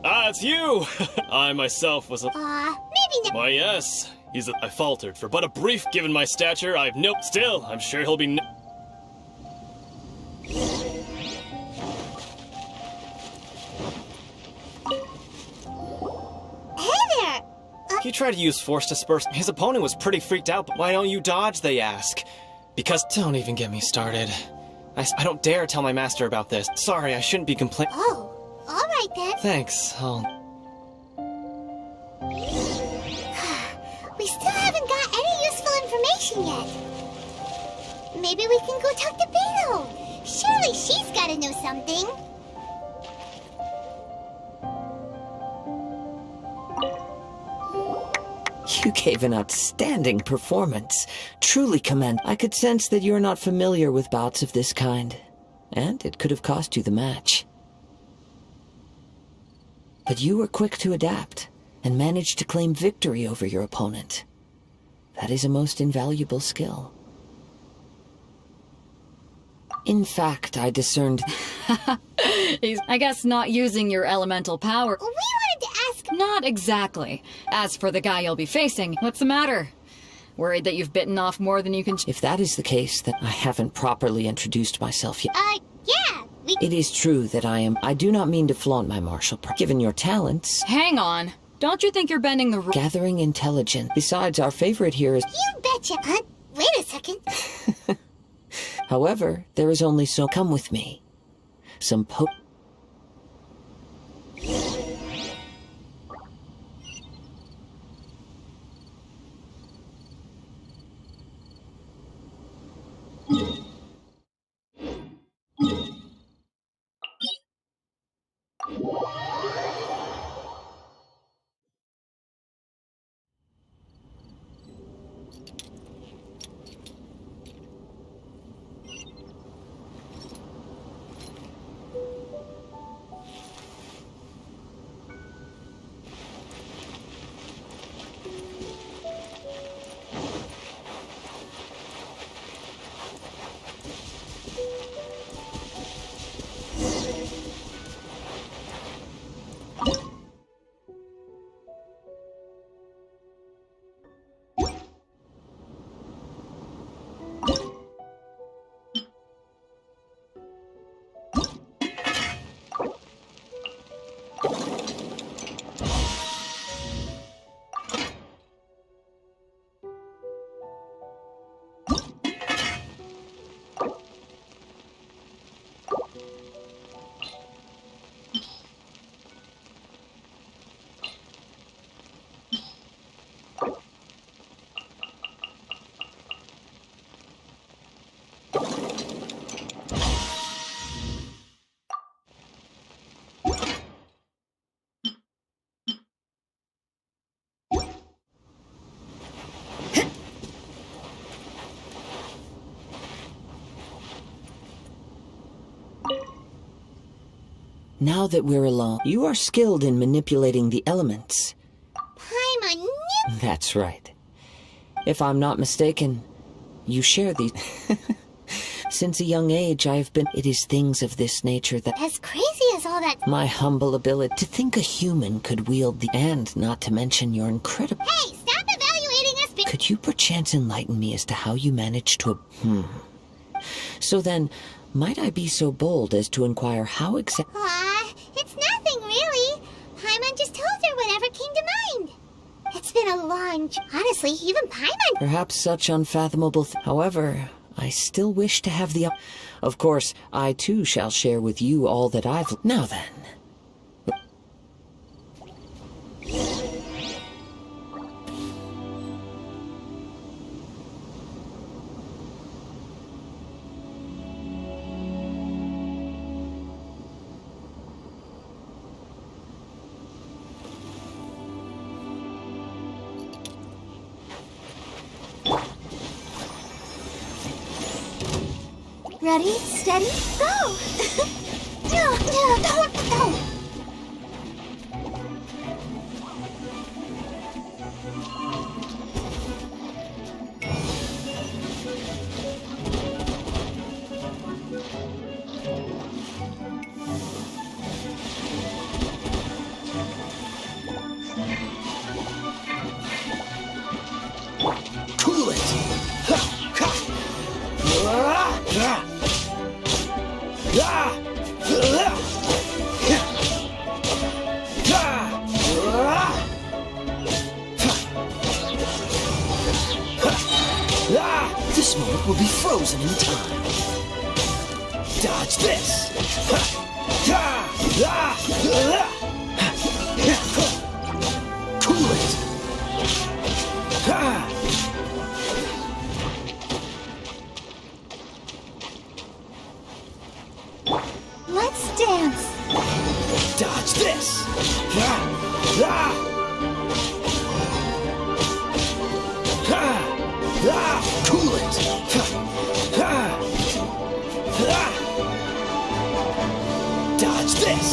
Ah, it's you! I myself was a... Maybe not. Why, yes. I faltered. For but a brief, given my stature, I've no... Still, I'm sure he'll be Hey there! He tried to use force disperse. His opponent was pretty freaked out, but why don't you dodge, they ask. Because... Don't even get me started. I don't dare tell my master about this. Sorry, I shouldn't be complaining. Oh, alright then. Thanks, We still haven't got any useful information yet. Maybe we can go talk to Beto. Surely she's gotta know something. You gave an outstanding performance. Truly commend. I could sense that you're not familiar with bouts of this kind, and it could have cost you the match. But you were quick to adapt, and managed to claim victory over your opponent. That is a most invaluable skill. In fact, I discerned... He's, I guess, not using your elemental power. We wanted to ask... Not exactly. As for the guy you'll be facing, what's the matter? Worried that you've bitten off more than you can... If that is the case, then I haven't properly introduced myself yet. Yeah, It is true that I do not mean to flaunt my martial given your talents. Hang on. Don't you think you're bending the rules? Gathering intelligence. Besides, our favorite here is... You betcha. Wait a second. However, there is only so... Come with me. Some Now that we're alone, you are skilled in manipulating the elements. Paimon, That's right. If I'm not mistaken, you share these... Since a young age, I've been... It is things of this nature that... as crazy as all that... My humble ability to think a human could wield the... And not to mention your incredible... Hey, stop evaluating us! Could you perchance enlighten me as to how you managed to... So then, might I be so bold as to inquire how exactly... It's nothing, really. Paimon just told her whatever came to mind. It's been a long... Honestly, even Paimon... Perhaps such unfathomable... However, I still wish to have the... Of course, I too shall share with you all that I've... Now then... Ready, steady, go! No. Cool it! This moment will be frozen in time. Dodge this! Cool it! Let's dance! Dodge this! Cool it! Dodge this!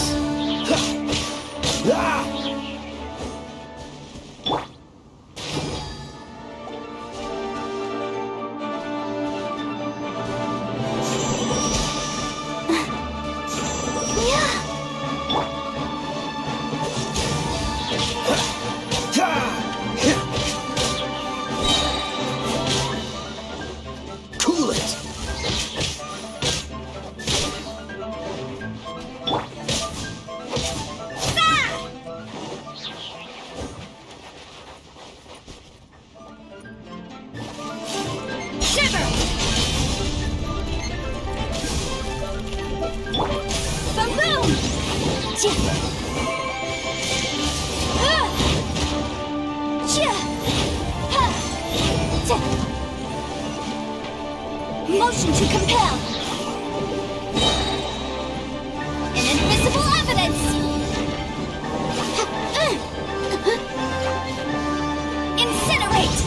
Cool it! Shiver! Ba-boom! Motion to compel! An invisible evidence! Incinerate!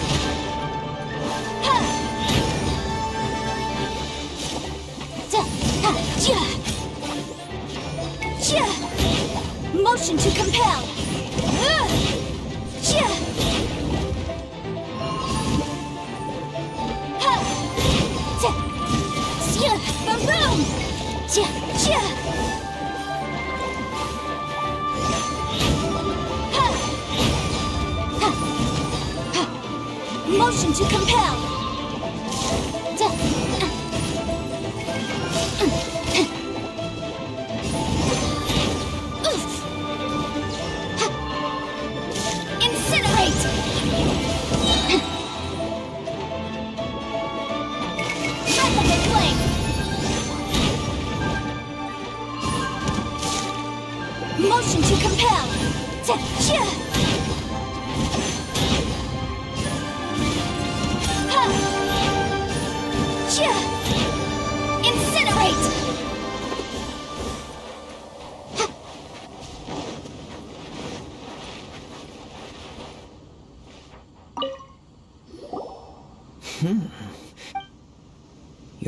Motion to compel! Ba-boom! Motion to compel! Incinerate! Replicate flame! Motion to compel! Incinerate!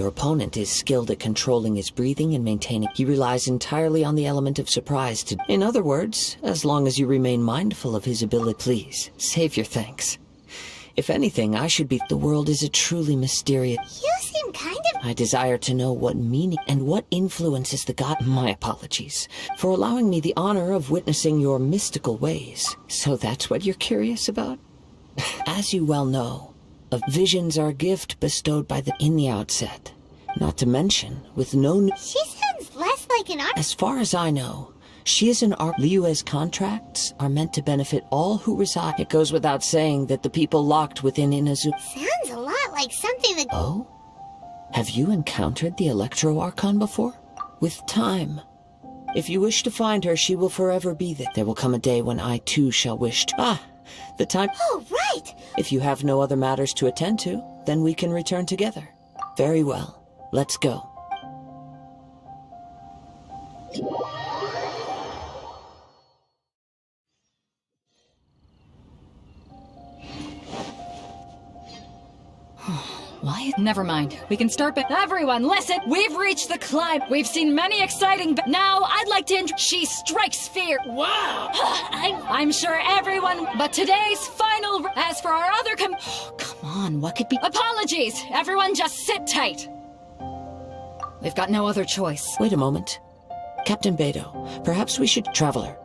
Your opponent is skilled at controlling his breathing and maintaining. He relies entirely on the element of surprise to... In other words, as long as you remain mindful of his ability, please, save your thanks. If anything, I should be... The world is a truly mysterious... You seem kind of... I desire to know what meaning and what influences the god... My apologies for allowing me the honor of witnessing your mystical ways. So that's what you're curious about? As you well know, visions are a gift bestowed by the... in the outset. Not to mention, with no... She sounds less like an art... As far as I know, she is an art... Liyue's contracts are meant to benefit all who reside. It goes without saying that the people locked within Inazu... Sounds a lot like something that... Oh? Have you encountered the Electro Archon before? With time. If you wish to find her, she will forever be there. There will come a day when I too shall wish to... Ah! The time... Oh, right! If you have no other matters to attend to, then we can return together. Very well. Let's go. Why? Never mind. We can start but everyone, listen! We've reached the climb. We've seen many exciting now I'd like to She strikes fear. Wow! I'm sure everyone, but today's final... As for our other come on, what could be... Apologies! Everyone just sit tight. We've got no other choice. Wait a moment. Captain Beto, perhaps we should... Traveler.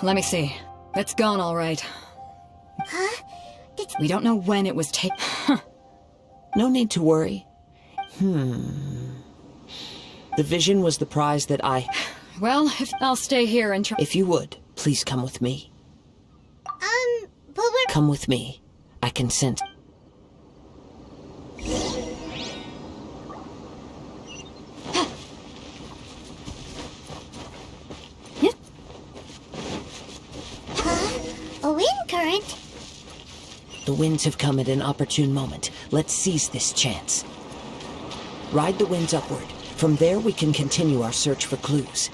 Let me see. It's gone all right. Huh? We don't know when it was taken. No need to worry. The vision was the prize that I... Well, I'll stay here and try... If you would, please come with me. But we're... Come with me. I consent. A wind current? The winds have come at an opportune moment. Let's seize this chance. Ride the winds upward. From there we can continue our search for clues.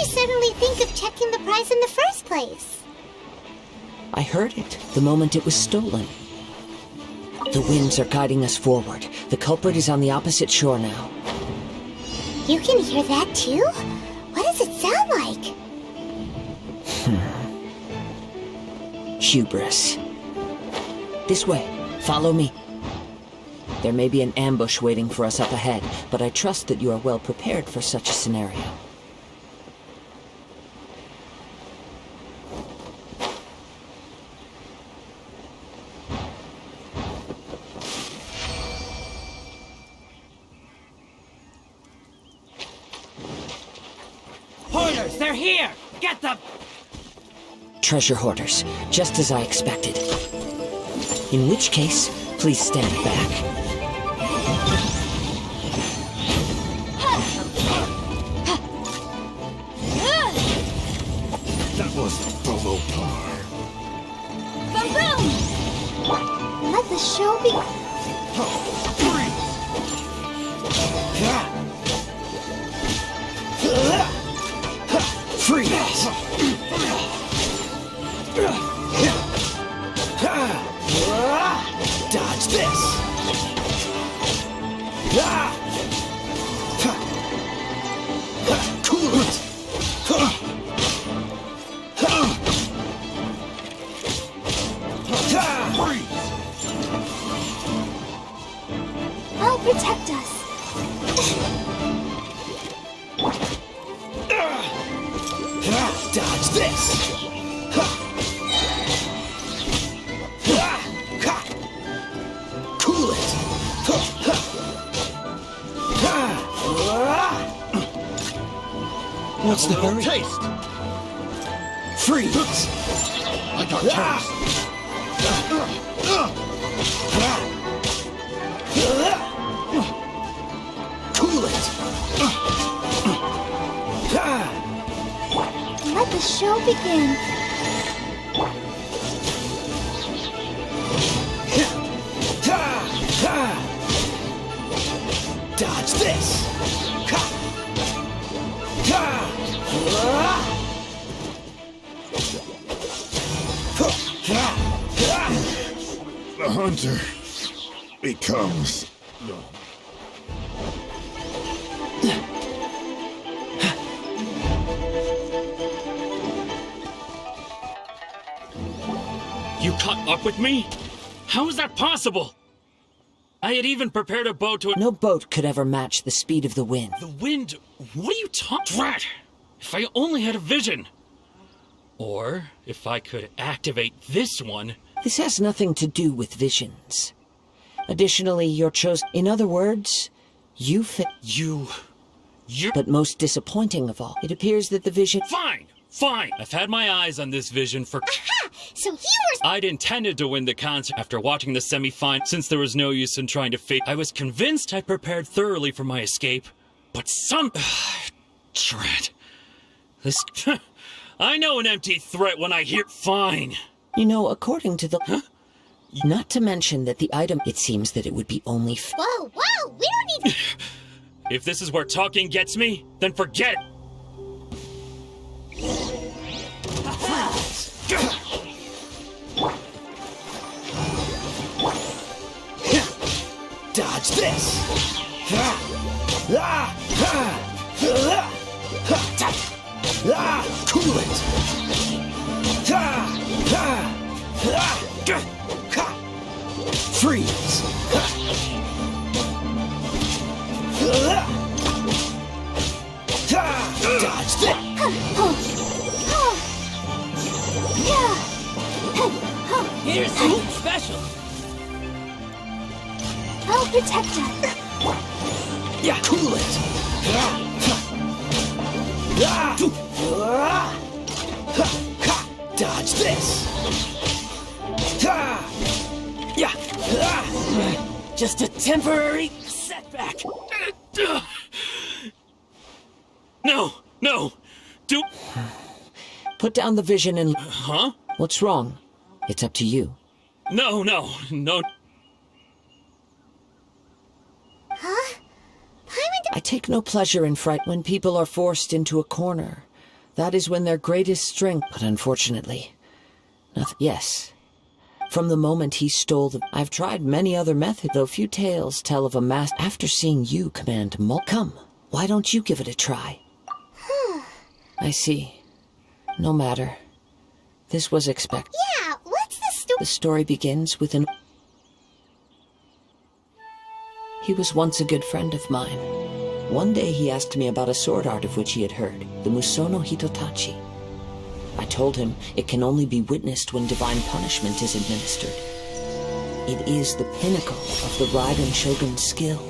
Suddenly think of checking the prize in the first place? I heard it the moment it was stolen. The winds are guiding us forward. The culprit is on the opposite shore now. You can hear that too? What does it sound like? Hubris. This way. Follow me. There may be an ambush waiting for us up ahead, but I trust that you are well prepared for such a scenario. Hoarders, they're here! Get them! Treasure hoarders, just as I expected. In which case, please stand back. That was provoking. Boom boom! Let the show begin. Freeze! Dodge this! Cool it! I'll protect us. Dodge this! Cool it! What's the hurry? Taste! Freeze! I got taste! Cool it! Let the show begin. Dodge this! The hunter becomes... You caught up with me? How is that possible? I had even prepared a boat to... No boat could ever match the speed of the wind. The wind? What are you talking... Drat! If I only had a vision! Or, if I could activate this one... This has nothing to do with visions. Additionally, you're chosen... In other words, you fit... You... But most disappointing of all, it appears that the vision... Fine! Fine! I've had my eyes on this vision for... Aha! So he was... I'd intended to win the concert after watching the semi-final, since there was no use in trying to fake... I was convinced I prepared thoroughly for my escape, but some... Drat. This... I know an empty threat when I hear... Fine! You know, according to the... Huh? Not to mention that the item... It seems that it would be only... Whoa, whoa! We don't need... If this is where talking gets me, then forget it! Dodge this! Cool it! Freeze! Dodge this! Here's something special. I'll protect us. Yeah, cool it! Dodge this! Yeah! Just a temporary setback. No! No! Do... Put down the vision and... Huh? What's wrong? It's up to you. No! Huh? I take no pleasure in fright when people are forced into a corner. That is when their greatest strength... But unfortunately... Nothing... Yes. From the moment he stole the... I've tried many other methods, though few tales tell of a master... After seeing you command Come, why don't you give it a try? I see. No matter. This was expected. Yeah, what's the story? The story begins with an... He was once a good friend of mine. One day he asked me about a sword art of which he had heard, the Musono Hitotachi. I told him it can only be witnessed when divine punishment is administered. It is the pinnacle of the Raiden Shogun's skill,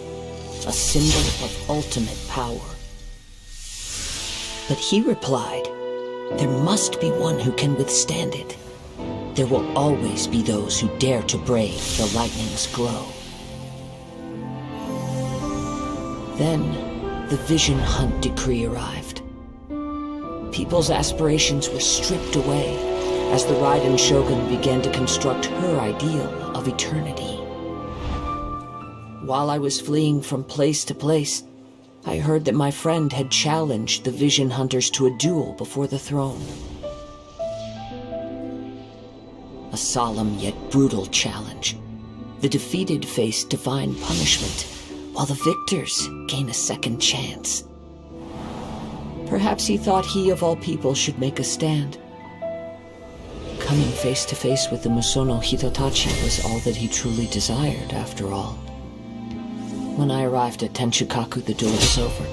a symbol of ultimate power. But he replied, there must be one who can withstand it. There will always be those who dare to brave the lightning's glow. Then, the Vision Hunt decree arrived. People's aspirations were stripped away. as the Raiden Shogun began to construct her ideal of eternity. While I was fleeing from place to place, I heard that my friend had challenged the Vision Hunters to a duel before the throne. A solemn yet brutal challenge. The defeated face divine punishment, while the victors gain a second chance. Perhaps he thought he of all people should make a stand. Coming face to face with the Musono Hitotachi was all that he truly desired, after all. When I arrived at Tenshukaku, the duel was over.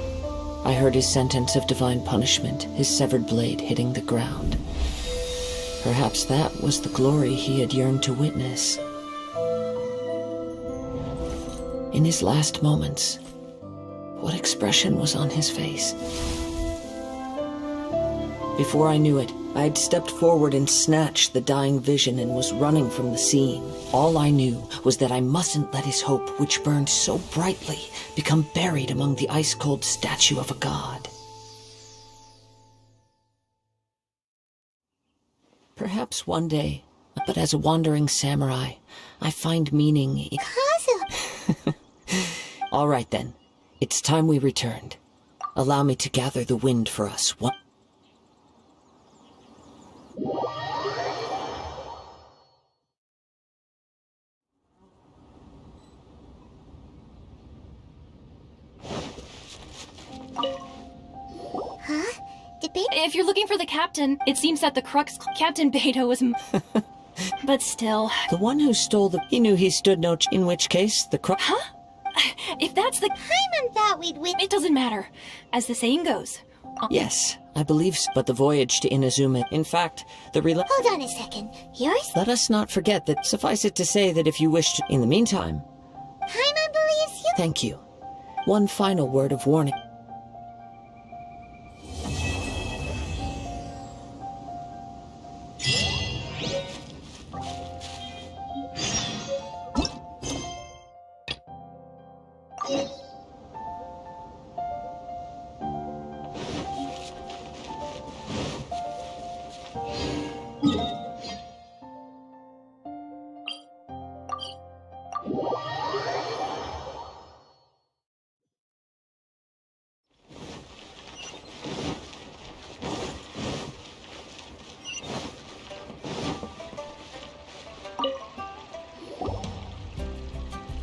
I heard his sentence of divine punishment, his severed blade hitting the ground. Perhaps that was the glory he had yearned to witness. In his last moments, what expression was on his face? Before I knew it, I had stepped forward and snatched the dying vision and was running from the scene. All I knew was that I mustn't let his hope, which burned so brightly, become buried among the ice-cold statue of a god. Perhaps one day, but as a wandering samurai, I find meaning in... Kazu! All right then, it's time we returned. Allow me to gather the wind for us. What? Huh? If you're looking for the captain, it seems that the crux Captain Beidou was... But still... The one who stole the... He knew he stood no in which case, the crux... Huh? If that's the... Paimon thought we'd win... It doesn't matter. As the saying goes... Yes, I believe so, but the voyage to Inazuma... In fact, the Hold on a second. Yours? Let us not forget that... Suffice it to say that if you wish to... In the meantime... Paimon believes you? Thank you. One final word of warning.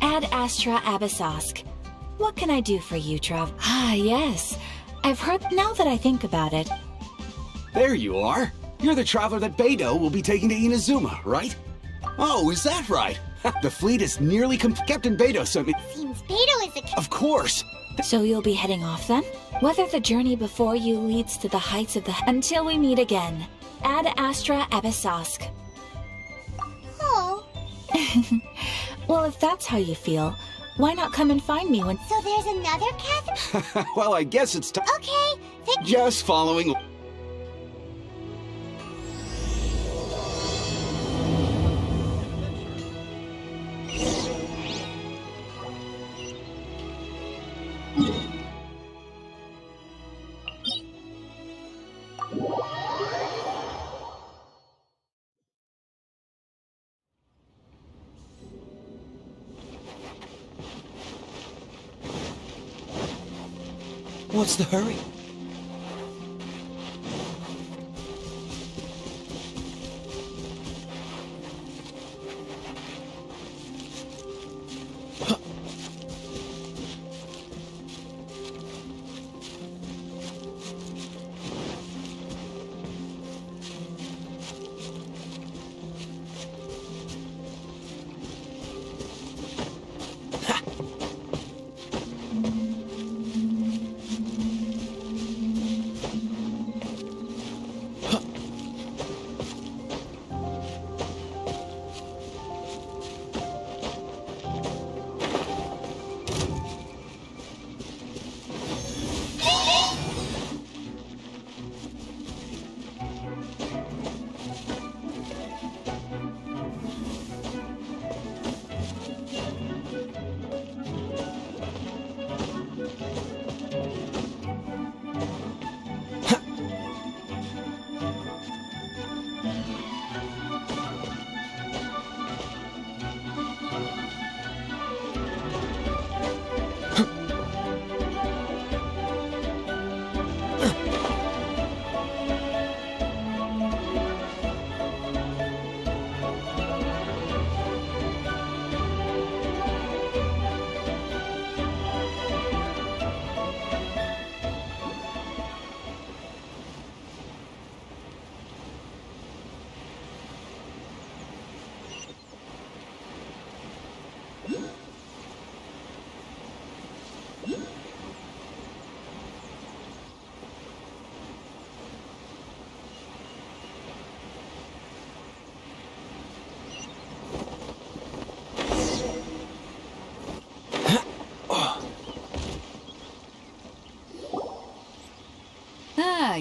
Ad Astra Abyssosque. What can I do for you, Trav? Ah, yes. I've heard... Now that I think about it... There you are. You're the traveler that Beidou will be taking to Inazuma, right? Oh, is that right? The fleet is nearly Captain Beidou sent me... Seems Beidou is a... Of course! So you'll be heading off then? Whether the journey before you leads to the heights of the... Until we meet again. Ad Astra Abyssosque. Oh. Well, if that's how you feel, why not come and find me when... So there's another Catherine? Well, I guess it's time. Okay, Just following... What's the hurry?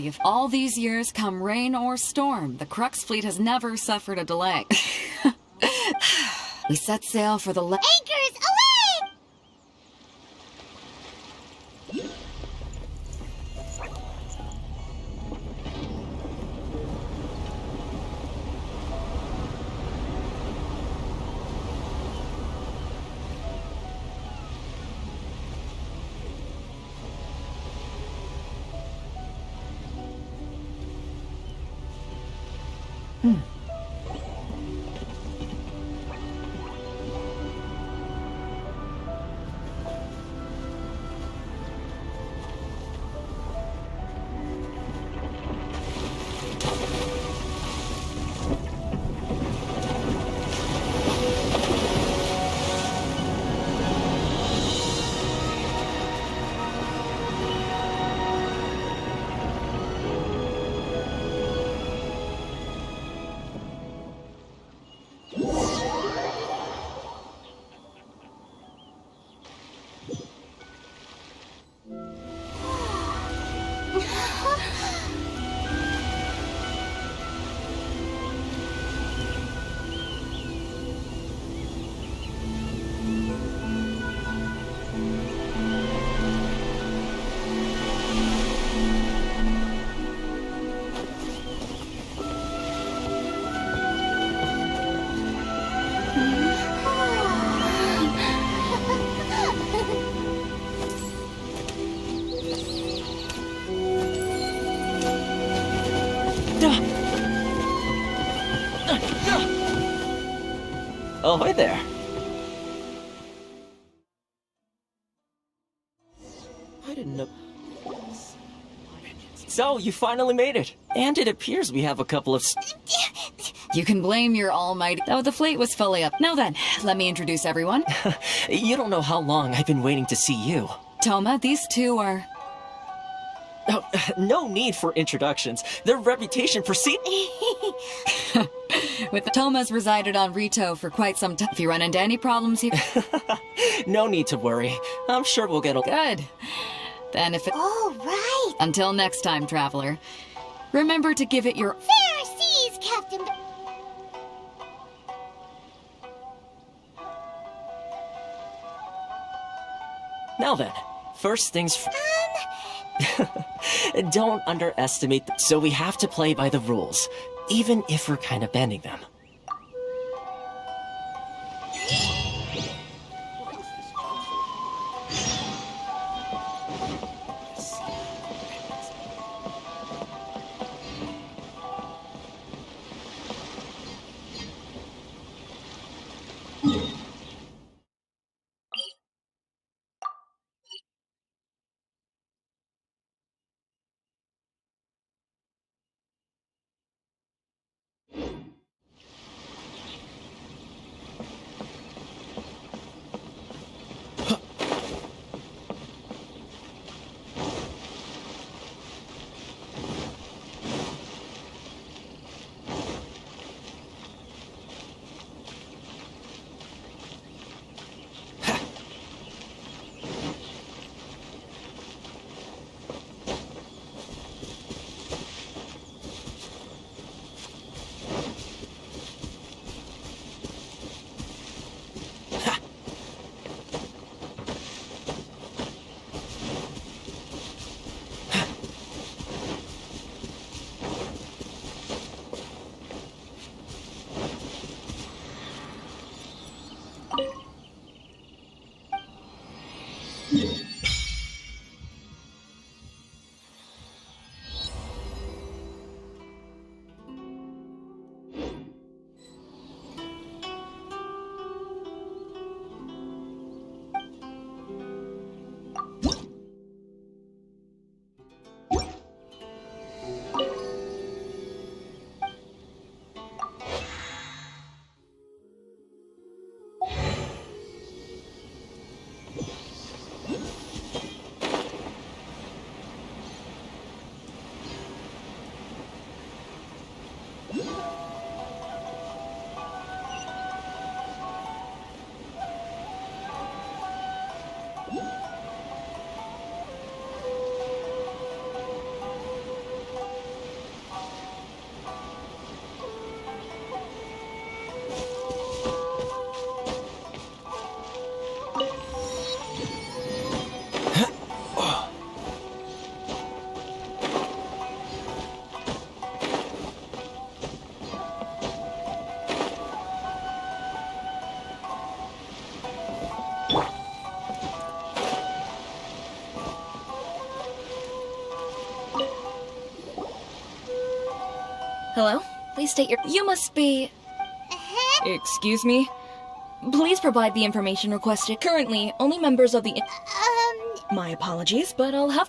you've all these years, come rain or storm, the Crux fleet has never suffered a delay. We set sail for the Anchors away! Oh, hi there. I didn't know. So, you finally made it. And it appears we have a couple of... You can blame your almighty... Oh, the fleet was fully up. Now then, let me introduce everyone. You don't know how long I've been waiting to see you. Toma, these two are... Oh, no need for introductions. Their reputation precedes... With the Tomas resided on Rito for quite some time. If you run into any problems here... No need to worry. I'm sure we'll get... Good. Then if it... All right. Until next time, traveler. Remember to give it your... Fair seas, Captain... Now then, first things... Don't underestimate them. So we have to play by the rules, even if we're kind of bending them. Hello? Please state your... You must be... Excuse me? Please provide the information requested. Currently, only members of the... My apologies, but I'll have...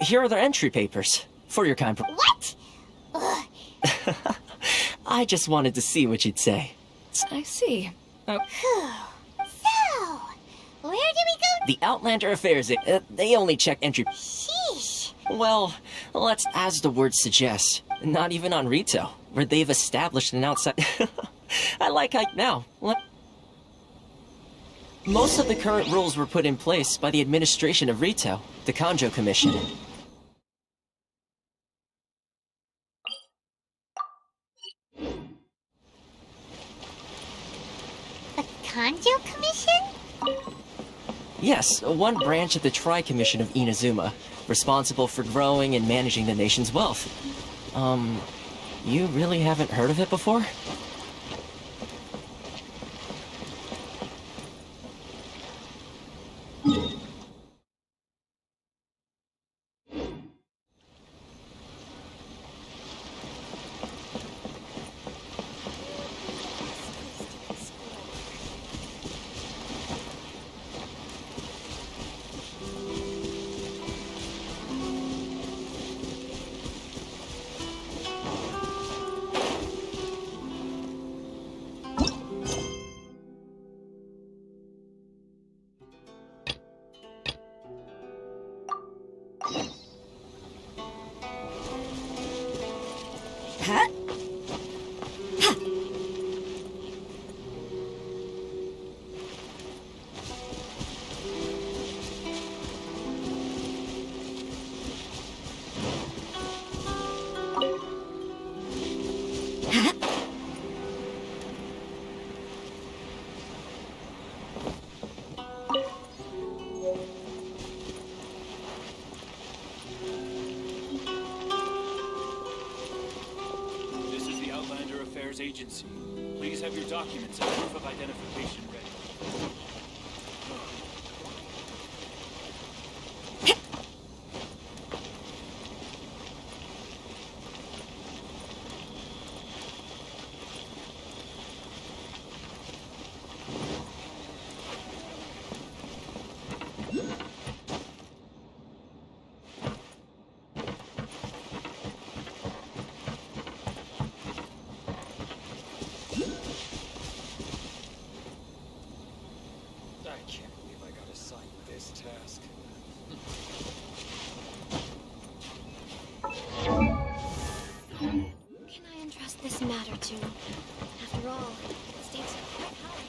Here are their entry papers. For your kind... What? I just wanted to see what you'd say. I see. Oh. So, where do we go? The Outlander Affairs, they only check entry... Sheesh. Well, let's, as the word suggests, not even on Rito, where they've established an outside... I like how... Now, what... Most of the current rules were put in place by the administration of Rito, the Kanjo Commission. The Kanjo Commission? Yes, one branch of the Tri-Commission of Inazuma, responsible for growing and managing the nation's wealth. You really haven't heard of it before? Agency. Please have your documents and proof of identification ready. This matter to. After all, the stakes are quite high.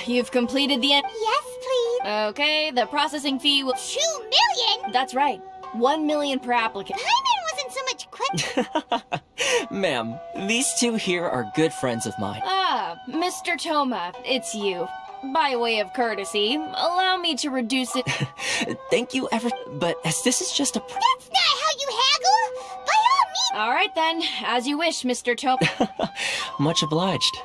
You've completed the Yes, please. Okay, the processing fee will... 2 million? That's right. 1 million per applicant. Paimon wasn't so much quick. Ma'am, these two here are good friends of mine. Ah, Mr. Toma, it's you. By way of courtesy, allow me to reduce it... Thank you ever... But as this is just a... That's not how you haggle! By all means... All right then, as you wish, Mr. Toma. Much obliged.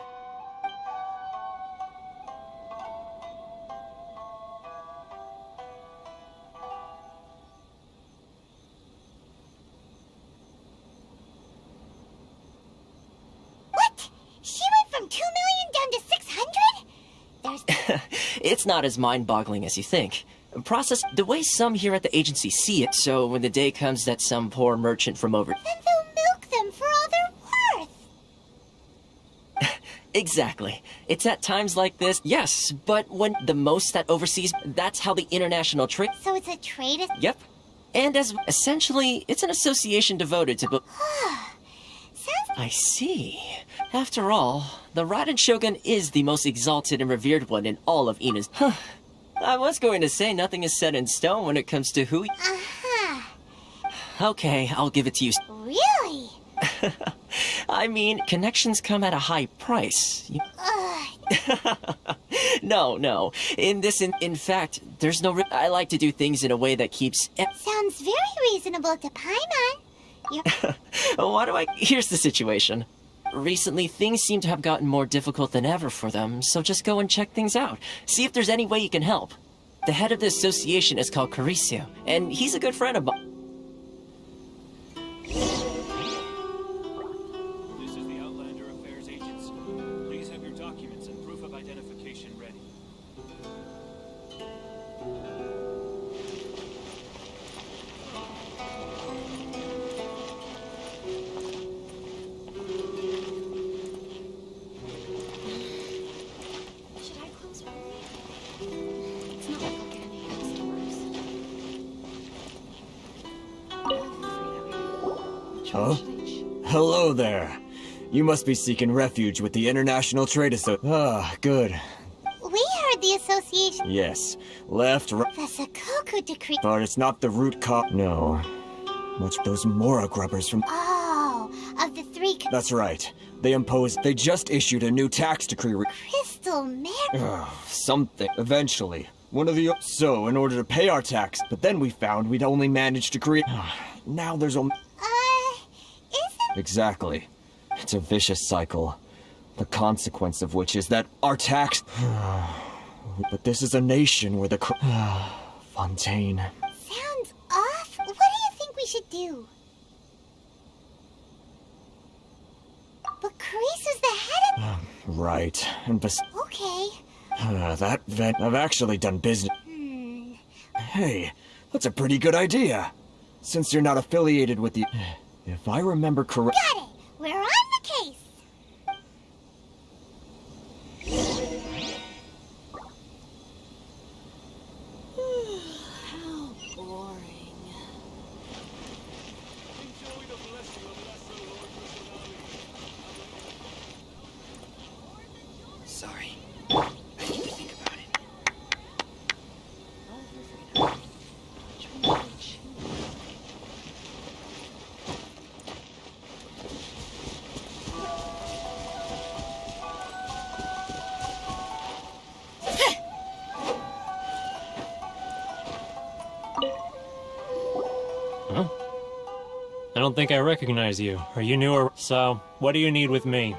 It's not as mind-boggling as you think. Process the way some here at the agency see it, so when the day comes that some poor merchant from over... Then they'll milk them for all they're worth. Exactly. It's at times like this, yes, but when the most that overseas, that's how the international trade... So it's a trade... Yep. And as essentially, it's an association devoted to I see. After all, the Raiden Shogun is the most exalted and revered one in all of Ina's. I was going to say nothing is set in stone when it comes to who. Okay, I'll give it to you. Really? I mean, connections come at a high price. No. In fact, there's no. I like to do things in a way that keeps. Sounds very reasonable to Paimon. Why do I? Here's the situation. Recently, things seem to have gotten more difficult than ever for them, so just go and check things out. See if there's any way you can help. The head of the association is called Caricio, and he's a good friend of mine. This is the Outlander Affairs Agency. Please have your documents and proof of identification ready. Should I close early? It's not like I'll get any of the stores. Huh? Hello there. You must be seeking refuge with the International Trade Association. Ah, good. We heard the association. Yes. Left, right. The Sakoku decree. But it's not the root cause. No. Much those Mora grubbers from. Oh, of the three. That's right. They just issued a new tax decree. Crystal man. Something. Eventually. One of the. So, in order to pay our tax, but then we found we'd only managed to create. Now there's only. Isn't. Exactly. It's a vicious cycle. The consequence of which is that our tax. But this is a nation where the. Fontaine. Sounds off. What do you think we should do? But Carice is the head of. Right. And Okay. that vent. I've actually done business. Hey, that's a pretty good idea. Since you're not affiliated with the. If I remember correctly. Got it. We're on the case. How boring. Sorry. I need to think about it. Huh? I don't think I recognize you. Are you new or so? What do you need with me?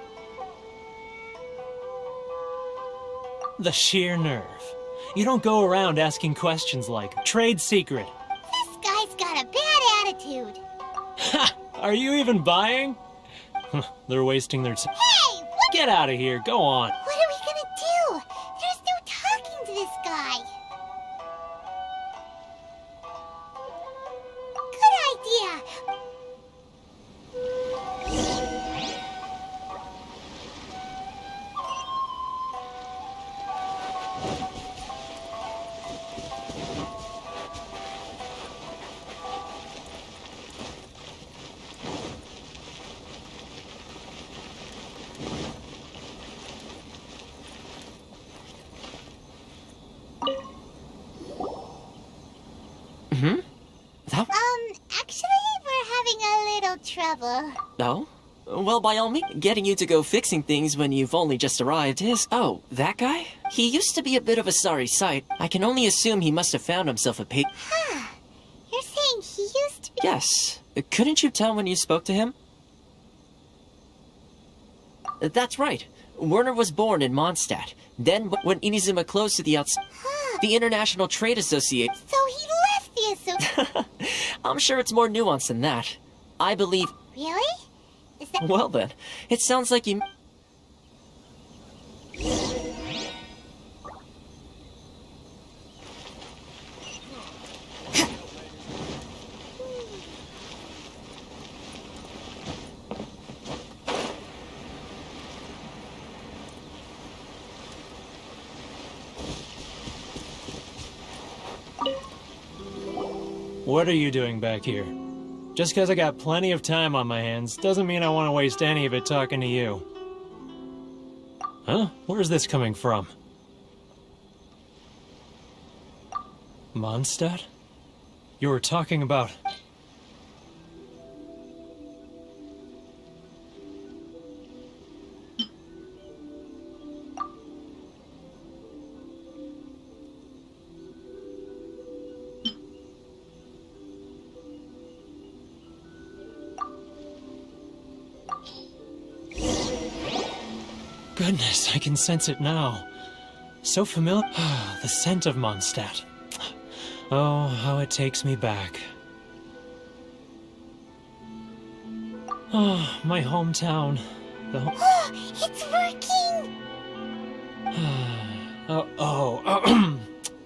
The sheer nerve. You don't go around asking questions like, trade secret. This guy's got a bad attitude. Ha! Are you even buying? They're wasting their time. Hey, what? Get out of here, go on. What are we gonna do? There's no talking to this guy. Good idea. Actually, we're having a little trouble. No? Well, by all means, getting you to go fixing things when you've only just arrived is... Oh, that guy? He used to be a bit of a sorry sight. I can only assume he must have found himself a Huh. You're saying he used to be... Yes. Couldn't you tell when you spoke to him? That's right. Werner was born in Mondstadt. Then, when Inazuma closed to the outside... The International Trade Association... So he left the association. I'm sure it's more nuanced than that. I believe... Really? Is that... Well then, it sounds like you... What are you doing back here? Just because I got plenty of time on my hands doesn't mean I want to waste any of it talking to you. Huh? Where's this coming from? Mondstadt? You were talking about... Goodness, I can sense it now. So familiar. The scent of Mondstadt. Oh, how it takes me back. Oh, my hometown. It's working!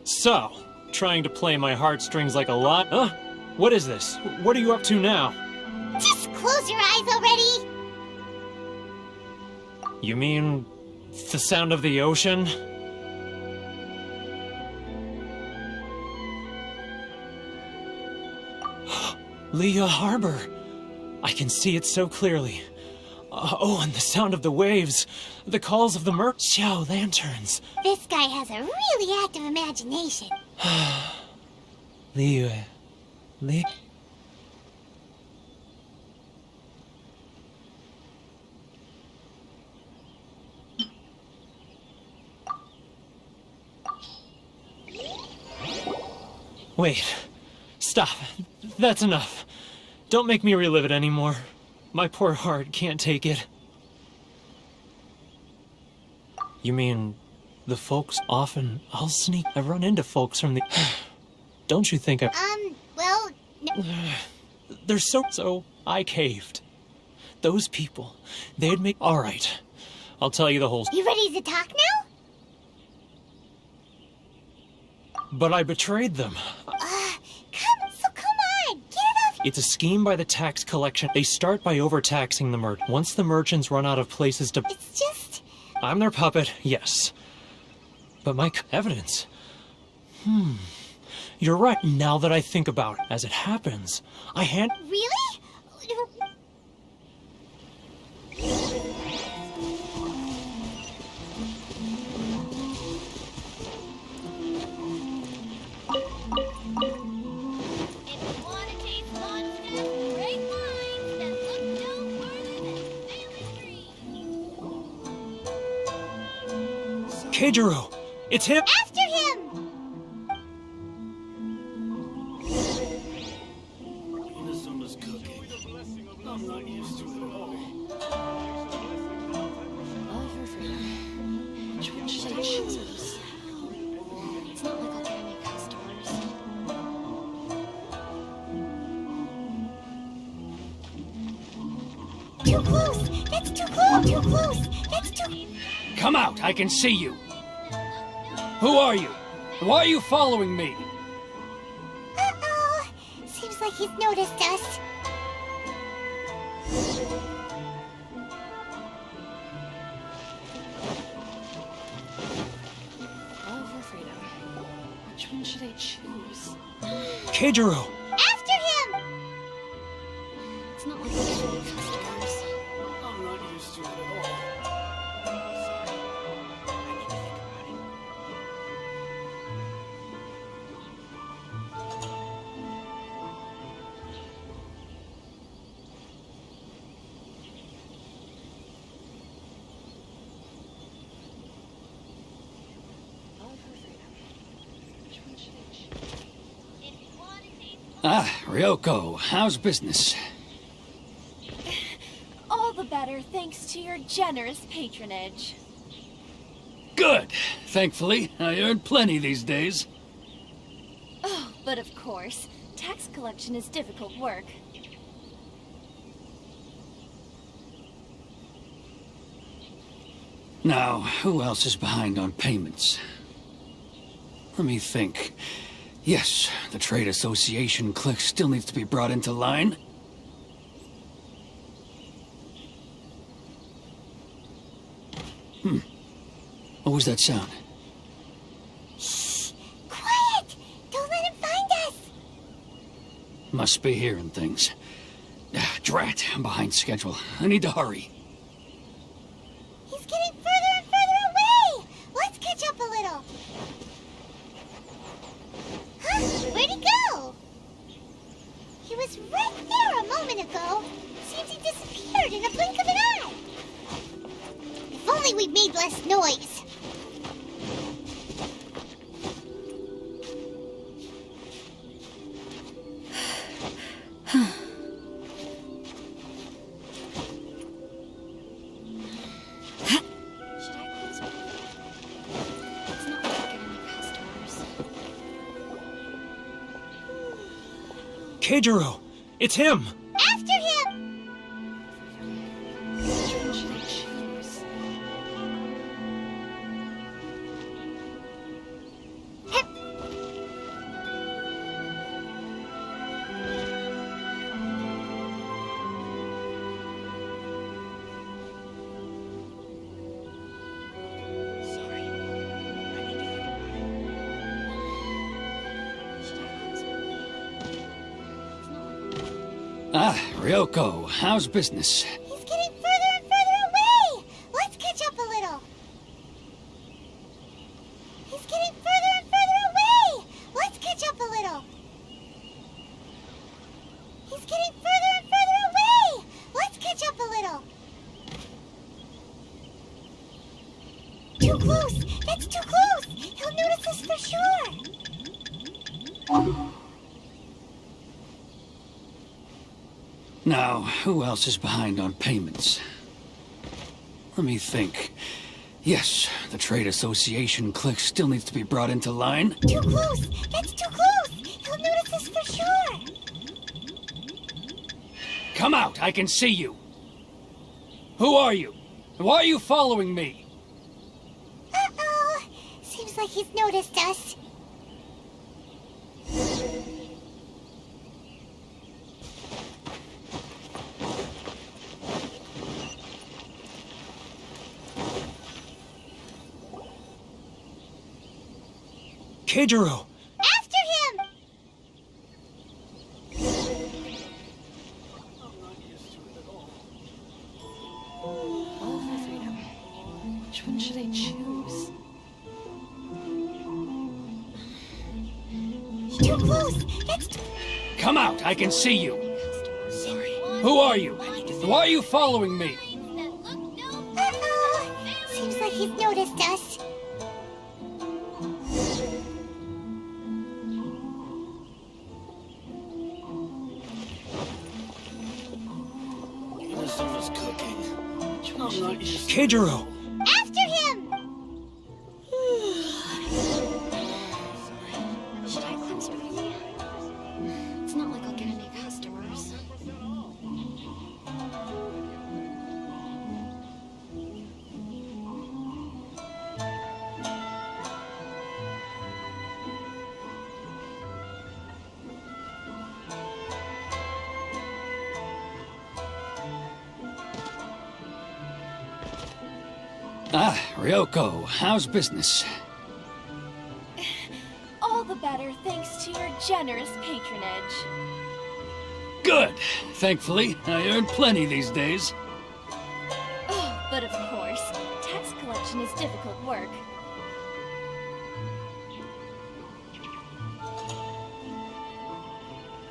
So, trying to play my heartstrings like a lot. Huh? What is this? What are you up to now? Just close your eyes already! You mean the sound of the ocean? Leah Harbor! I can see it so clearly. Oh, and the sound of the waves. The calls of the Xiao lanterns. This guy has a really active imagination. Leah. Wait. Stop. That's enough. Don't make me relive it anymore. My poor heart can't take it. You mean, the folks often... I'll sneak... I run into folks from the... Don't you think I... well... No. They're so... I caved. Those people, they'd make... Alright. I'll tell you the whole... You ready to talk now? But I betrayed them. Come on, get it off. It's a scheme by the tax collection. They start by overtaxing the merchants. Once the merchants run out of places to... It's just... I'm their puppet, yes. But my evidence... You're right, now that I think about it. As it happens, I hand... Really? Keijiro! It's him! After him! Inuzuma's cooking. I'm not used to it at all. Which one should I choose? It's not like I'll get any customers. Too close! That's too close! Too close! That's too... Come out! I can see you! Who are you? Why are you following me? Uh-oh! Seems like he's noticed us. All for freedom. Which one should I choose? Keijiro! After him! It's not like I get any customers. I'm not used to it at all. Ah, Ryoko, how's business? All the better thanks to your generous patronage. Good. Thankfully, I earn plenty these days. Oh, but of course, tax collection is difficult work. Now, who else is behind on payments? Let me think. Yes, the Trade Association clique still needs to be brought into line. What was that sound? Shh! Quiet! Don't let him find us! Must be hearing things. Drat, I'm behind schedule. I need to hurry. He's getting further and further away! Let's catch up a little. Huh? Where'd he go? He was right there a moment ago. Seems he disappeared in a blink of an eye. If only we'd made less noise. Keijiro! It's him! After him! Ah, Ryoko, how's business? He's getting further and further away! Let's catch up a little. He's getting further and further away! Let's catch up a little. He's getting further and further away! Let's catch up a little. Too close! That's too close! He'll notice us for sure! Now, who else is behind on payments? Let me think. Yes, the Trade Association clique still needs to be brought into line. Too close! That's too close! He'll notice us for sure! Come out, I can see you! Who are you? Why are you following me? Uh-oh! Seems like he's noticed us. Keijiro! After him! Which one should I choose? Too close! That's too... Come out, I can see you! Sorry. Who are you? Why are you following me? Uh-oh! Seems like he's noticed us. Keijiro! After him! Should I close early? It's not like I'll get any customers. Ah, Ryoko, how's business? All the better thanks to your generous patronage. Good! Thankfully, I earn plenty these days. Oh, but of course, tax collection is difficult work.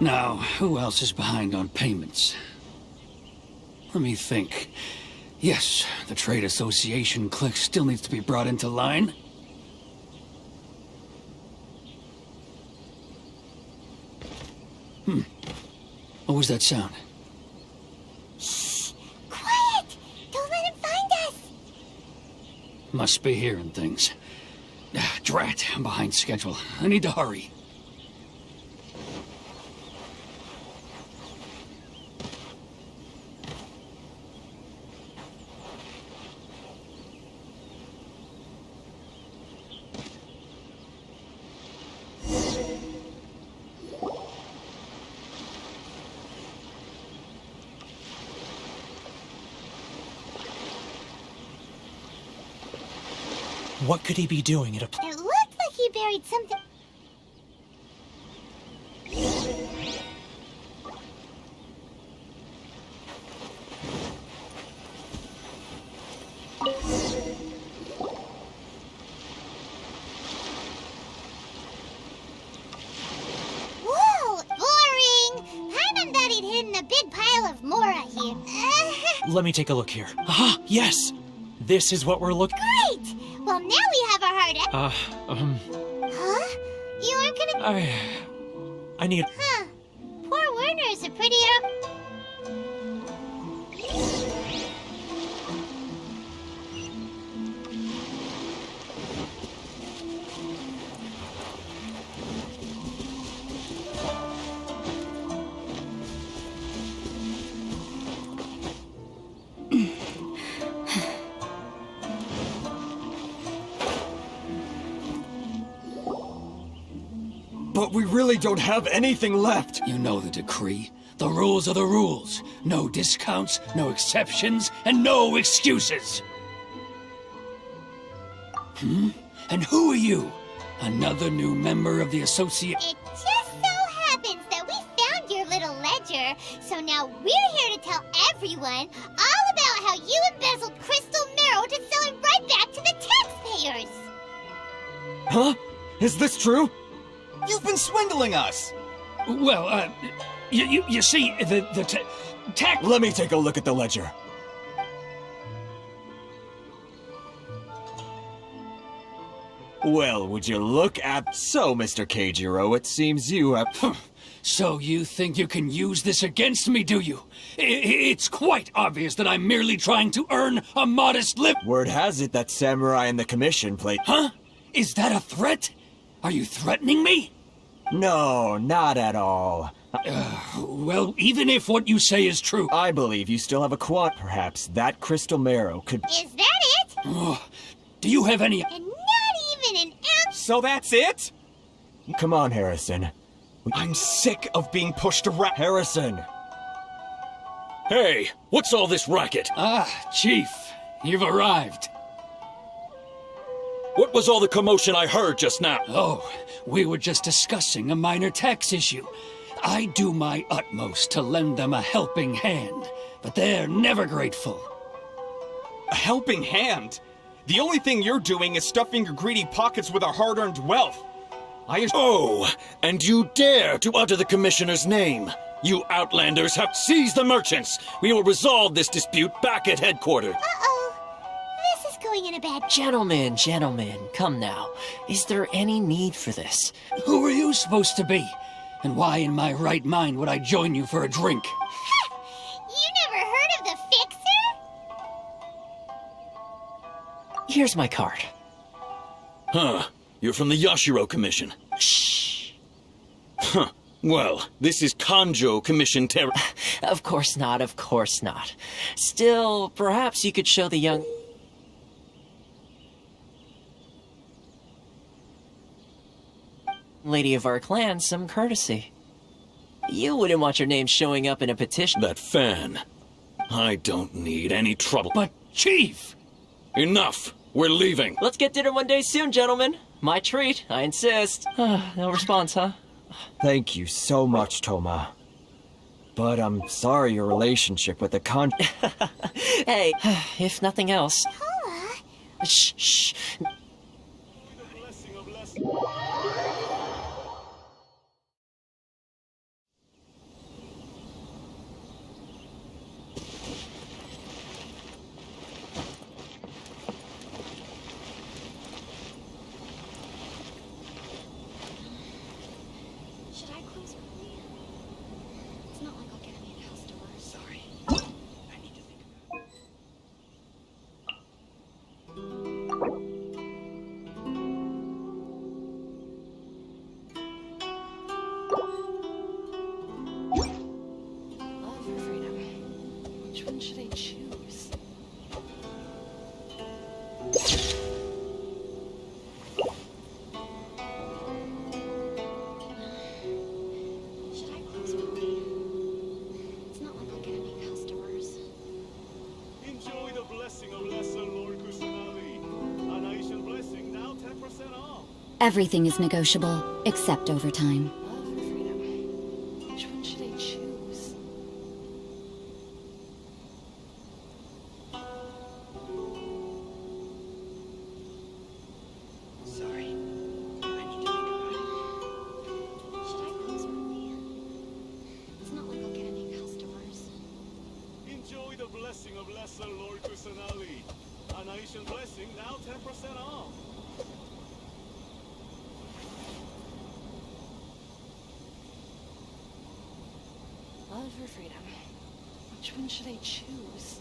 Now, who else is behind on payments? Let me think. Yes, the Trade Association clique still needs to be brought into line. What was that sound? Shh! Quiet! Don't let him find us! Must be hearing things. Drat, I'm behind schedule. I need to hurry. What could he be doing at a It looked like he buried something. let me take a look here. Ah, yes! This is what we're looking... Great! Well, now we have our heart... Huh? You aren't gonna... I need... Huh. Poor Werner's a pretty... But we really don't have anything left. You know the decree. The rules are the rules. No discounts, no exceptions, and no excuses. And who are you? Another new member of the associate... It just so happens that we found your little ledger, so now we're here to tell everyone all about how you embezzled crystal marrow to sell it right back to the taxpayers. Huh? Is this true? You've been swindling us! Well, you see, the tax... Let me take a look at the ledger. Well, would you look at... So, Mr. Keijiro, it seems you have... So you think you can use this against me, do you? It's quite obvious that I'm merely trying to earn a modest living. Word has it that Samurai and the Commission played... Huh? Is that a threat? Are you threatening me? No, not at all. Well, even if what you say is true... I believe you still have a quant. Perhaps that crystal marrow could... Is that it? Do you have any... And not even an ounce... So that's it? Come on, Harrison. I'm sick of being pushed around. Harrison! Hey, what's all this racket? Ah, Chief, you've arrived. What was all the commotion I heard just now? Oh, we were just discussing a minor tax issue. I do my utmost to lend them a helping hand, but they're never grateful. A helping hand? The only thing you're doing is stuffing your greedy pockets with our hard-earned wealth. Oh, and you dare to utter the Commissioner's name. You outlanders have seized the merchants. We will resolve this dispute back at headquarters. Uh-oh. This is going in a bad... Gentlemen, come now. Is there any need for this? Who are you supposed to be? And why in my right mind would I join you for a drink? You never heard of the Fixer? Here's my card. Huh. You're from the Yashiro Commission. Shh. Huh. Well, this is Kanjo Commission Of course not. Still, perhaps you could show the young... lady of our clan some courtesy. You wouldn't want your name showing up in a petition. That fan. I don't need any trouble. But, Chief! Enough! We're leaving. Let's get dinner one day soon, gentlemen. My treat, I insist. No response, huh? Thank you so much, Toma. But I'm sorry your relationship with the Hey, if nothing else... Toma? Shh. Should I close early? It's not like I'll get any customers. Sorry. I need to think about it. Love for freedom. Which one should I choose? Should I close early? It's not like I'll get any customers. Enjoy the blessing of Lesser Lord Kusanagi. An Aishan blessing now 10% off. Everything is negotiable, except overtime. Love for freedom. Which one should I choose? Sorry. I need to think about it. Should I close early? It's not like I'll get any customers. Enjoy the blessing blessing of Lesser Lord Kusanali. An Aishan blessing, now 10% off. Love or freedom? Which one should I choose?